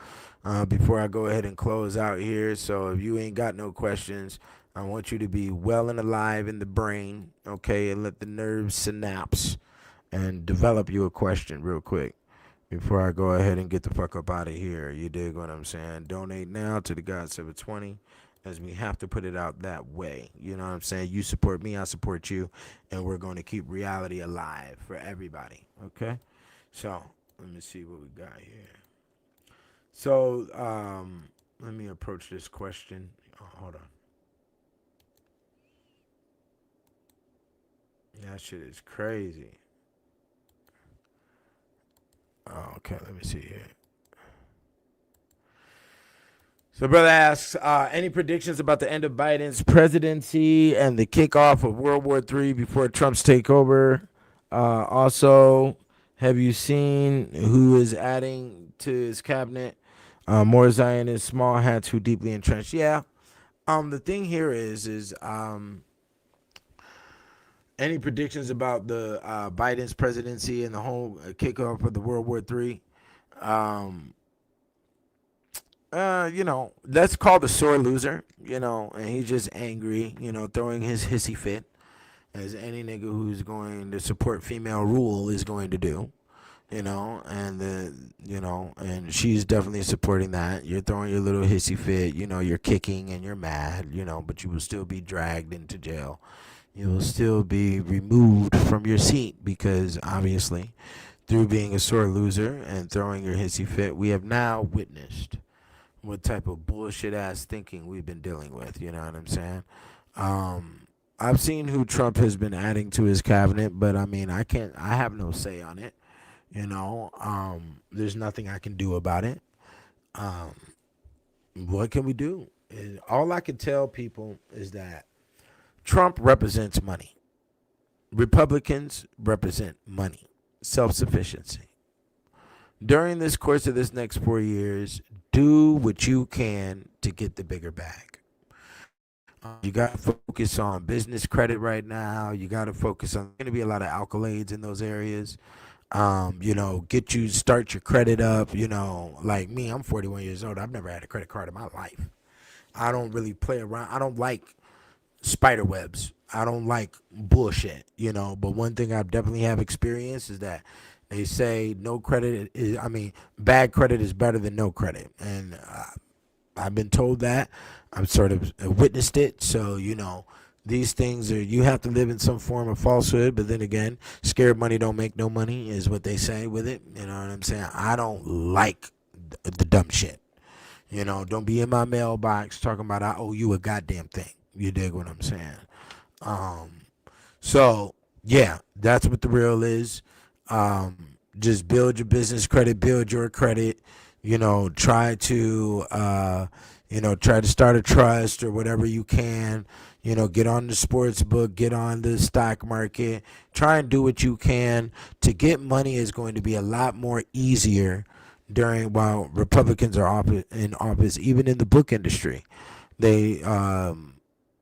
Before I go ahead and close out here. So if you ain't got no questions, I want you to be well and alive in the brain, okay, and let the nerves synapse and develop you a question real quick before I go ahead and get the fuck up out of here. You dig what I'm saying? Donate now to the God 720, as we have to put it out that way. You know what I'm saying? You support me, I support you, and we're going to keep reality alive for everybody, okay? So let me see what we got here. So let me approach this question. Oh, hold on. That shit is crazy. Oh, okay, let me see here. So brother asks, any predictions about the end of Biden's presidency and the kickoff of World War III before Trump's takeover? Also, have you seen who is adding to his cabinet? More Zionists, small hats who deeply entrenched. Yeah. The thing here is any predictions about the Biden's presidency and the whole kickoff of the World War III? That's called a sore loser, and he's just angry, throwing his hissy fit, as any nigga who's going to support female rule is going to do. and she's definitely supporting that. You're throwing your little hissy fit, you're kicking and you're mad, but you will still be dragged into jail. You will still be removed from your seat because obviously, through being a sore loser and throwing your hissy fit, we have now witnessed what type of bullshit ass thinking we've been dealing with. You know what I'm saying? Um, I've seen who Trump has been adding to his cabinet, but I mean, I have no say on it. There's nothing I can do about it. Um, what can we do? And all I can tell people is that Trump represents money. Republicans represent money, self sufficiency. During this course of this next 4 years, do what you can to get the bigger bag. You got to focus on business credit right now. You got to focus on, going to be a lot of accolades in those areas. Start your credit up. Like me, I'm 41 years old. I've never had a credit card in my life. I don't really play around. I don't like spider webs. I don't like bullshit. But one thing I definitely have experience is that they say bad credit is better than no credit. And I've been told that. I've sort of witnessed it. So, these things you have to live in some form of falsehood. But then again, scared money don't make no money is what they say with it. You know what I'm saying? I don't like the dumb shit. Don't be in my mailbox talking about I owe you a goddamn thing. You dig what I'm saying? Um, so yeah, that's what the real is. Just build your business credit, build your credit. Try to start a trust or whatever you can. Get on the sports book, get on the stock market. Try and do what you can. To get money is going to be a lot more easier while Republicans are in office, even in the book industry. They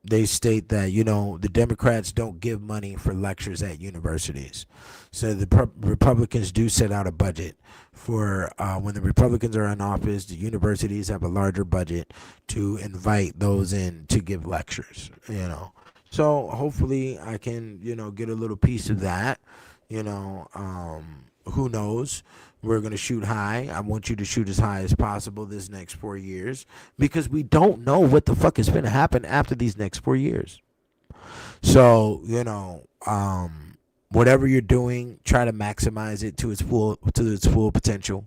they state that the Democrats don't give money for lectures at universities, so the Republicans do set out a budget for when the Republicans are in office. The universities have a larger budget to invite those in to give lectures. So hopefully I can get a little piece of that. Who knows? We're going to shoot high. I want you to shoot as high as possible this next 4 years because we don't know what the fuck is going to happen after these next 4 years. So, whatever you're doing, try to maximize it to its full potential.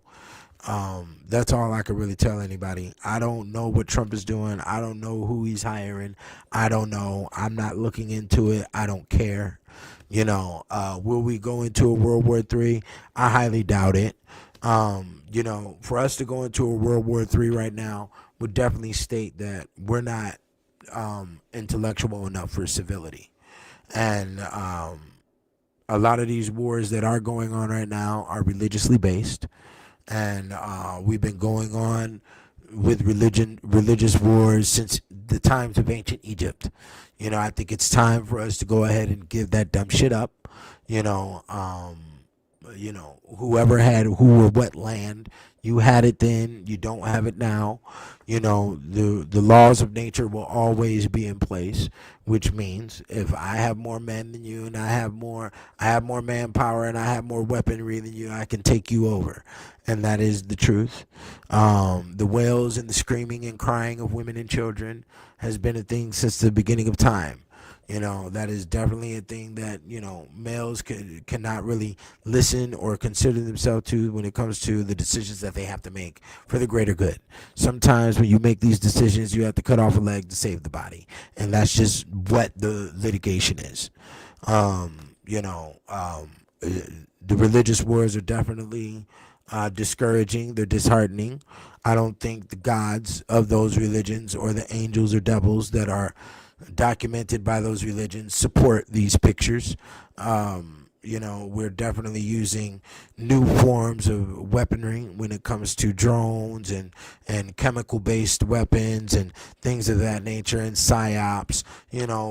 That's all I can really tell anybody. I don't know what Trump is doing. I don't know who he's hiring. I don't know. I'm not looking into it. I don't care. Will we go into a World War III? I highly doubt it. For us to go into a World War III right now would definitely state that we're not intellectual enough for civility. And a lot of these wars that are going on right now are religiously based. And we've been going on with religious wars since the times of ancient Egypt. I think it's time for us to go ahead and give that dumb shit up. Whoever had who or what land, you had it then, you don't have it now. The laws of nature will always be in place, which means if I have more men than you and I have more manpower and I have more weaponry than you, I can take you over. And that is the truth. The wails and the screaming and crying of women and children has been a thing since the beginning of time. That is definitely a thing that, males cannot really listen or consider themselves to when it comes to the decisions that they have to make for the greater good. Sometimes when you make these decisions, you have to cut off a leg to save the body. And that's just what the litigation is. The religious wars are definitely discouraging. They're disheartening. I don't think the gods of those religions or the angels or devils that are documented by those religions support these pictures. We're definitely using new forms of weaponry when it comes to drones and chemical-based weapons and things of that nature and psyops.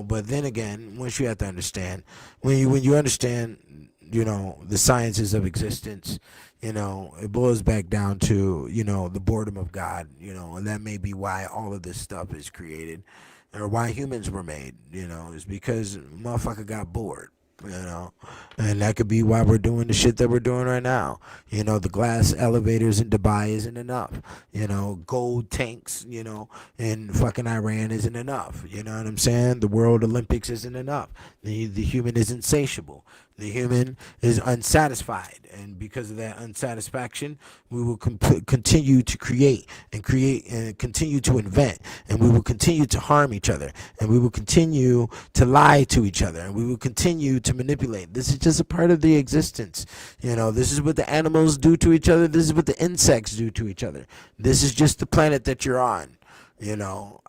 But then again, once you have to understand, when you understand, the sciences of existence, it boils back down to, the boredom of God, and that may be why all of this stuff is created or why humans were made, is because motherfucker got bored. you know, and that could be why we're doing the shit that we're doing right now. You know, the glass elevators in Dubai isn't enough. You know, gold tanks, you know, in fucking Iran isn't enough. You know what I'm saying? The World Olympics isn't enough. The human is insatiable. The human is unsatisfied, and because of that unsatisfaction, we will continue to create and continue to invent, and we will continue to harm each other, and we will continue to lie to each other, and we will continue to manipulate. This is just a part of the existence. You know, this is what the animals do to each other. This is what the insects do to each other. This is just the planet that you're on. You know,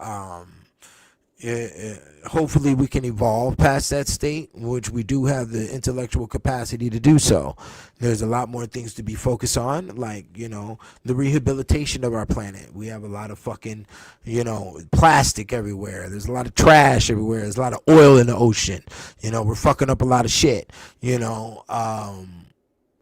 hopefully we can evolve past that state, which we do have the intellectual capacity to do so. There's a lot more things to be focused on, like, you know, the rehabilitation of our planet. We have a lot of fucking, you know, plastic everywhere. There's a lot of trash everywhere. There's a lot of oil in the ocean. You know, we're fucking up a lot of shit, you know,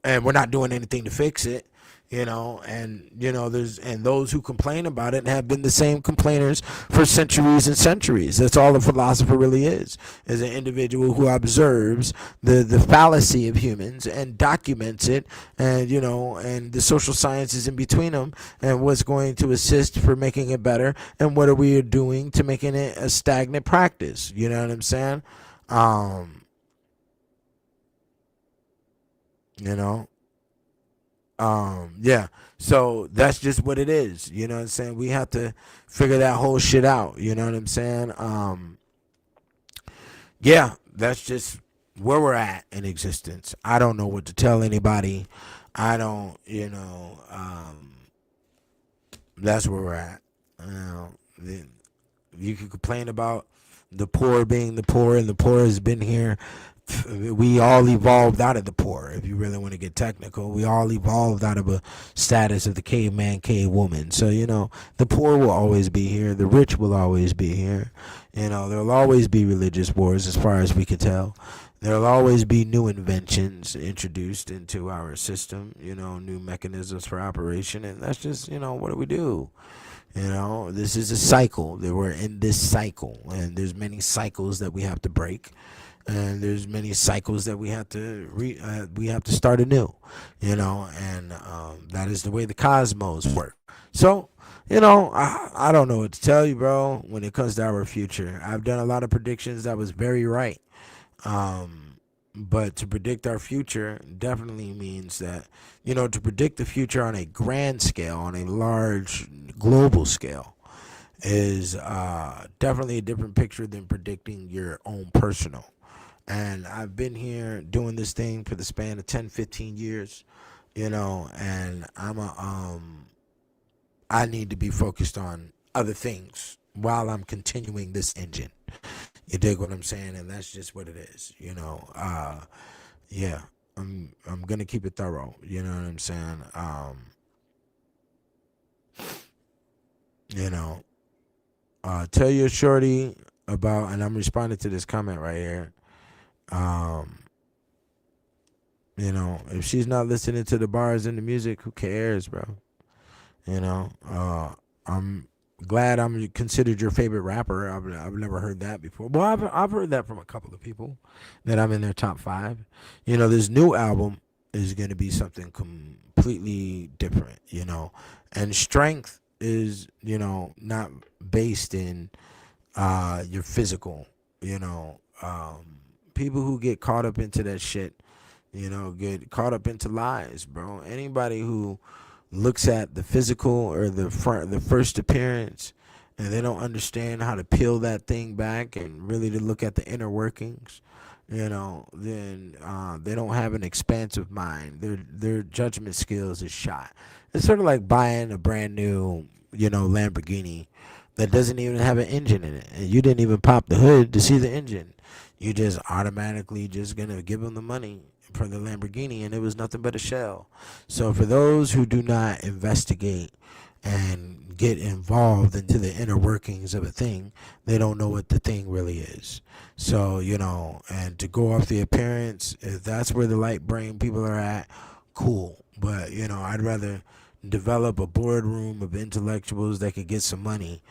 and we're not doing anything to fix it. You know, and you know, and those who complain about it have been the same complainers for centuries and centuries. That's all a philosopher really is an individual who observes the fallacy of humans and documents it, and you know, and the social sciences in between them, and what's going to assist for making it better, and what are we doing to making it a stagnant practice. You know what I'm saying? You know. Yeah, so that's just what it is. You know what I'm saying? We have to figure that whole shit out. You know what I'm saying? Yeah, that's just where we're at in existence. I don't know what to tell anybody. I don't, you know, that's where we're at. You know, you can complain about the poor being the poor, and the poor has been here. We all evolved out of the poor. If you really want to get technical, we all evolved out of a status of the caveman, cavewoman. So, you know, the poor will always be here. The rich will always be here. You know, there'll always be religious wars as far as we can tell. There'll always be new inventions introduced into our system, you know, new mechanisms for operation. And that's just, you know, what do we do? You know, this is a cycle. We're in this cycle, and there's many cycles that we have to break. And there's many cycles that we have to start anew, you know, and that is the way the cosmos work. So, you know, I don't know what to tell you, bro, when it comes to our future. I've done a lot of predictions that was very right. But to predict our future definitely means that, you know, to predict the future on a grand scale, on a large global scale, is definitely a different picture than predicting your own personal. And I've been here doing this thing for the span of 10, 15 years, you know, and I need to be focused on other things while I'm continuing this engine. You dig what I'm saying? And that's just what it is, you know. Yeah, I'm gonna keep it thorough. You know what I'm saying? You know, tell your shorty about, and I'm responding to this comment right here. You know, if she's not listening to the bars and the music, who cares, bro? You know, I'm glad I'm considered your favorite rapper. I've never heard that before. Well, I've heard that from a couple of people that I'm in their top 5. You know, this new album is going to be something completely different, you know, and strength is, you know, not based in your physical, you know, people who get caught up into that shit, you know, get caught up into lies, bro. Anybody who looks at the physical or the first appearance, and they don't understand how to peel that thing back and really to look at the inner workings, you know, then they don't have an expansive mind. Their judgment skills is shot. It's sort of like buying a brand new, you know, Lamborghini that doesn't even have an engine in it, and you didn't even pop the hood to see the engine. You just automatically just gonna give them the money for the Lamborghini, and it was nothing but a shell. So for those who do not investigate and get involved into the inner workings of a thing, they don't know what the thing really is. So, you know, and to go off the appearance, if that's where the light brain people are at, cool. But, you know, I'd rather develop a boardroom of intellectuals that could get some money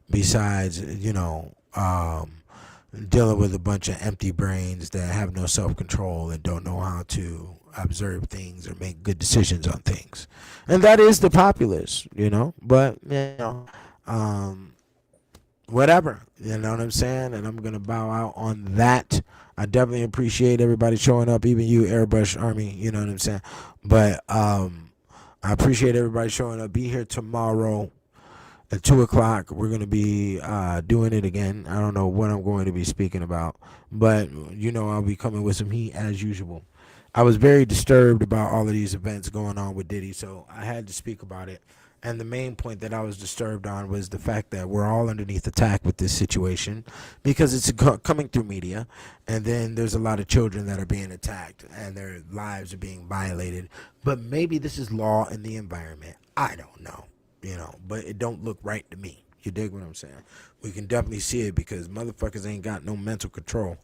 besides, you know, dealing with a bunch of empty brains that have no self-control and don't know how to observe things or make good decisions on things. And that is the populace, but whatever, you know what I'm saying? And I'm gonna bow out on that. I definitely appreciate everybody showing up, even you, Airbrush Army, you know what I'm saying? But I appreciate everybody showing up. Be here tomorrow at 2 o'clock. We're going to be doing it again. I don't know what I'm going to be speaking about, but I'll be coming with some heat as usual. I was very disturbed about all of these events going on with Diddy, so I had to speak about it. And the main point that I was disturbed on was the fact that we're all underneath attack with this situation because it's coming through media, and then there's a lot of children that are being attacked and their lives are being violated. But maybe this is law in the environment. I don't know, but it don't look right to me. You dig what I'm saying? We can definitely see it because motherfuckers ain't got no mental control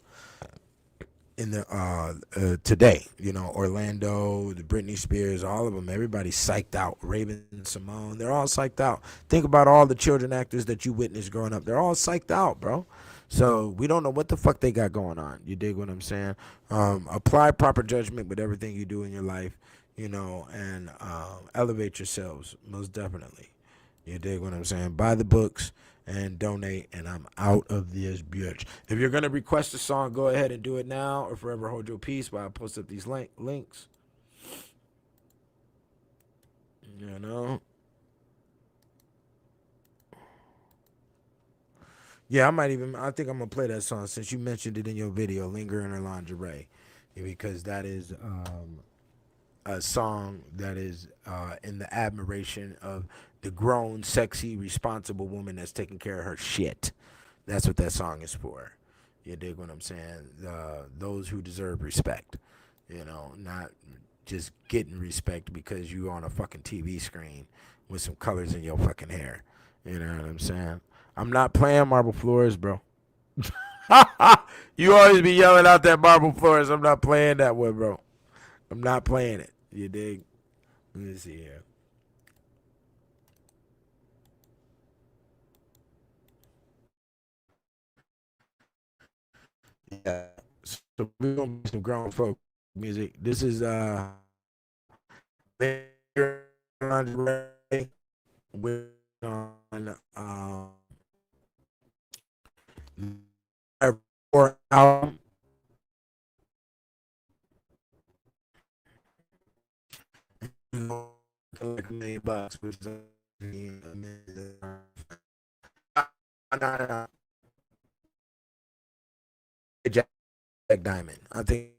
in the today. Orlando, the Britney Spears, all of them, everybody's psyched out. Raven Simone, they're all psyched out. Think about all the children actors that you witnessed growing up. They're all psyched out, bro. So we don't know what the fuck they got going on. You dig what I'm saying? Apply proper judgment with everything you do in your life, and elevate yourselves, most definitely. You dig what I'm saying? Buy the books and donate, and I'm out of this bitch. If you're going to request a song, go ahead and do it now or forever hold your peace while I post up these links. Yeah, I think I'm going to play that song since you mentioned it in your video, Linger in Her Lingerie, because that is a song that is in the admiration of the grown, sexy, responsible woman that's taking care of her shit. That's what that song is for. You dig what I'm saying? Those who deserve respect. Not just getting respect because you on a fucking TV screen with some colors in your fucking hair. You know what I'm saying? I'm not playing Marble Floors, bro. You always be yelling out that Marble Floors. I'm not playing that one, bro. I'm not playing it. You dig? Let me see here. Yeah. So we're gonna be some grown folk music. This is with album. Like $1 million, which is Jack Diamond. I think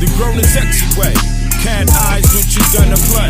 the grown and sexy way. Cat eyes when she gonna play.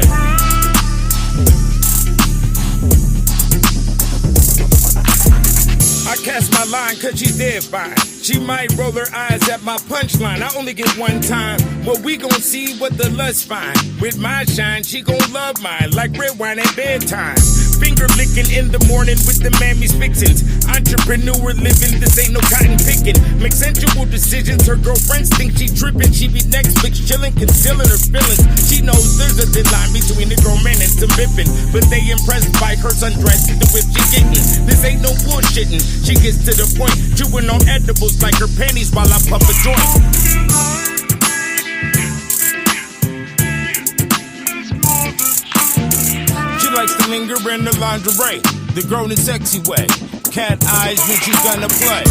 I cast my line cause she's dead fine. She might roll her eyes at my punchline. I only get one time. Well, we gon' see what the lust find. With my shine, she gon' love mine like red wine at bedtime. Finger licking in the morning with the mammy's fixins. Entrepreneur living, this ain't no cotton picking. Make sensual decisions, her girlfriends think she tripping. She be Netflix chilling, concealing her feelings. She knows there's a thin line between the grown man and some bipping. But they impressed by her sundress, the whip she getting. This ain't no bullshitting. She gets to the point, chewing on edibles like her panties while I puff a joint. likes to linger in the lingerie, the grown and sexy way. Cat eyes when she's gonna play.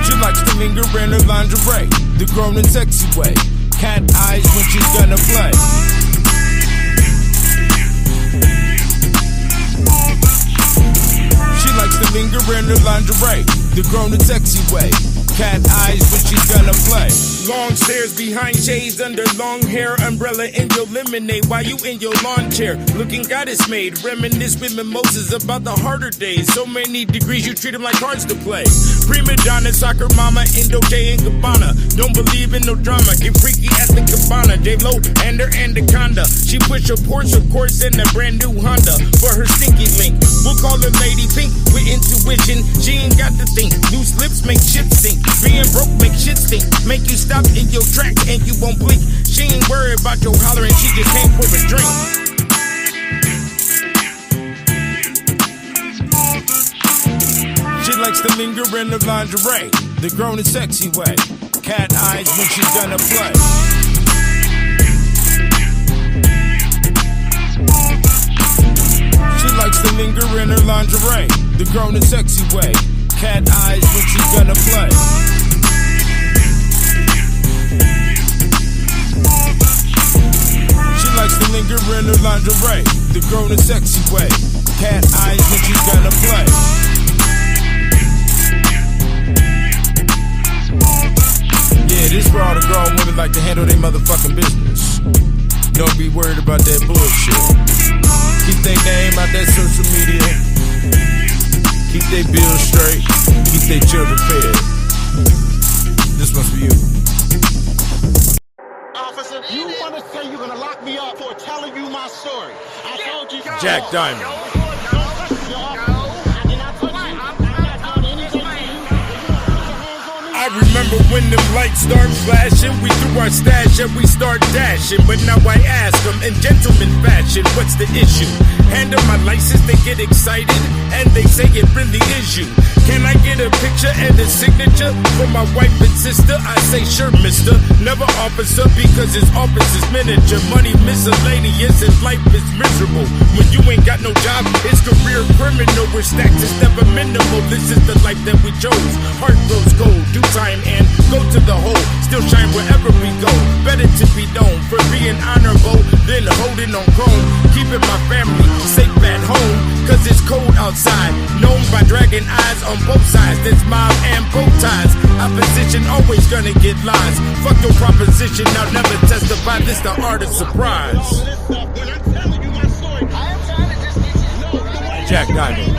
She likes to linger in her lingerie, the grown and sexy way. Cat eyes when she's gonna play. She likes to linger in her lingerie, the grown and sexy way. Cat eyes when she's gonna play. Long stairs behind shades under long hair, umbrella in your lemonade while you in your lawn chair. Looking goddess made, reminisce with mimosas about the harder days. So many degrees you treat them like cards to play. Prima donna, soccer mama, Indo J and Gabbana. Don't believe in no drama, get freaky at the cabana. J-Lo and her anaconda. She push her Porsche, of course, in a brand new Honda. For her stinky link, we'll call her Lady Pink. With intuition, she ain't got to think. Loose lips make shit sink. Being broke make shit stink. Make you stop in your track and you won't blink. She ain't worried about your hollering, she just came for a drink. She likes to linger in the lingerie, the grown and sexy way. Cat eyes when she's gonna play. She likes to linger in her lingerie, the grown and sexy way. Cat eyes when she's gonna play. She likes to linger in her lingerie, the grown and sexy way. Cat eyes when she's gonna play. Yeah, this for all the grown women like to handle their motherfucking business. Don't be worried about that bullshit. Keep their name out that social media. Keep their bills straight. Keep their children fed. This one's for you. Officer, you want to say you're going to lock me up for telling you my story? I told you. Jack Diamond. I remember when them lights start flashing, we threw our stash and we start dashing. But now I ask them in gentleman fashion, what's the issue? Hand them my license, they get excited, and they say it really is you. Can I get a picture and a signature for my wife and sister? I say sure, mister. Never officer because his office is miniature. Money miscellaneous and life is miserable. When you ain't got no job, it's career criminal. Where stacks is never minimal. This is the life that we chose. Heart grows gold, do time and go to the hole. Still shine wherever we go. Better to be known for being honorable than holding on chrome. Keeping my family safe at home, cause it's cold outside. Known by dragging eyes on both sides. That's mob and bow ties. Opposition always gonna get lies. Fuck your proposition, I'll never testify. This the art of surprise. Jack Diamond.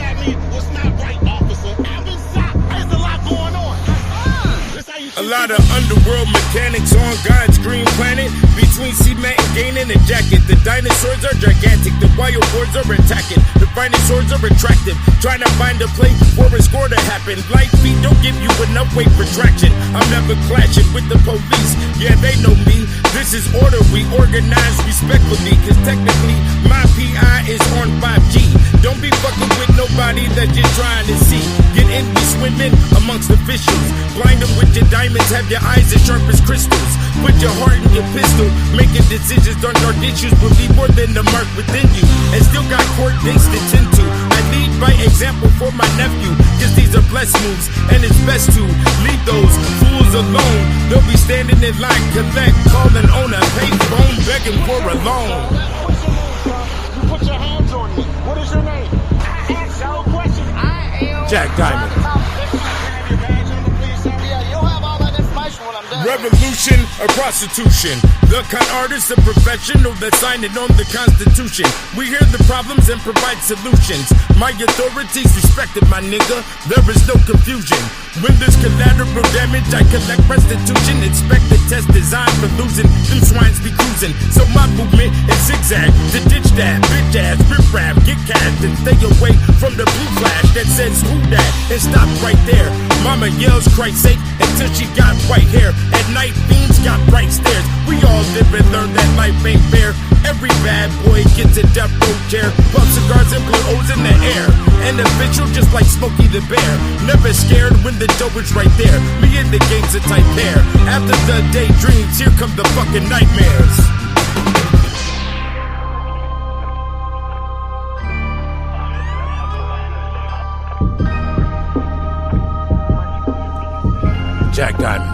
A lot of underworld mechanics on God's green planet. Between cement and gaining a jacket. The dinosaurs are gigantic. The wild boards are attacking. The dinosaurs are attractive. Trying to find a place for a score to happen. Light feet don't give you enough weight for traction. I'm never clashing with the police. Yeah, they know me. This is order. We organize respectfully. Cause technically, my PI is on 5G. Don't be fucking with nobody that you're trying to see. Get in, be swimming amongst officials. Blind them with your diamonds, have your eyes as sharp as crystals. Put your heart in your pistol, making decisions on dark issues. Believe more than the mark within you. And still got court dates to tend to. I lead by example for my nephew. Cause these are blessed moves, and it's best to leave those fools alone. They'll be standing in line, collect, calling on a payphone, begging for a loan. You put your hands on me. What is your name? I ask y'all questions. I am Jack Diamond. Revolution or prostitution? The con artist, a professional that signed it on the Constitution. We hear the problems and provide solutions. My authorities respected, my nigga. There is no confusion. When there's collateral damage, I collect restitution. Inspect the test designed for losing. Them swines be cruising. So my movement is zigzag to ditch that bitch ass, rip rap, get cash and stay away from the blue flash that says who that and stop right there. Mama yells Christ's sake until she got white hair. At night, fiends got bright stares. We all live and learn that life ain't fair. Every bad boy gets a death row chair. Pump cigars and blow O's in the air. An official just like Smokey the Bear. Never scared when the dough is right there. Me and the game's a tight pair. After the daydreams, here come the fucking nightmares. Jack Diamond.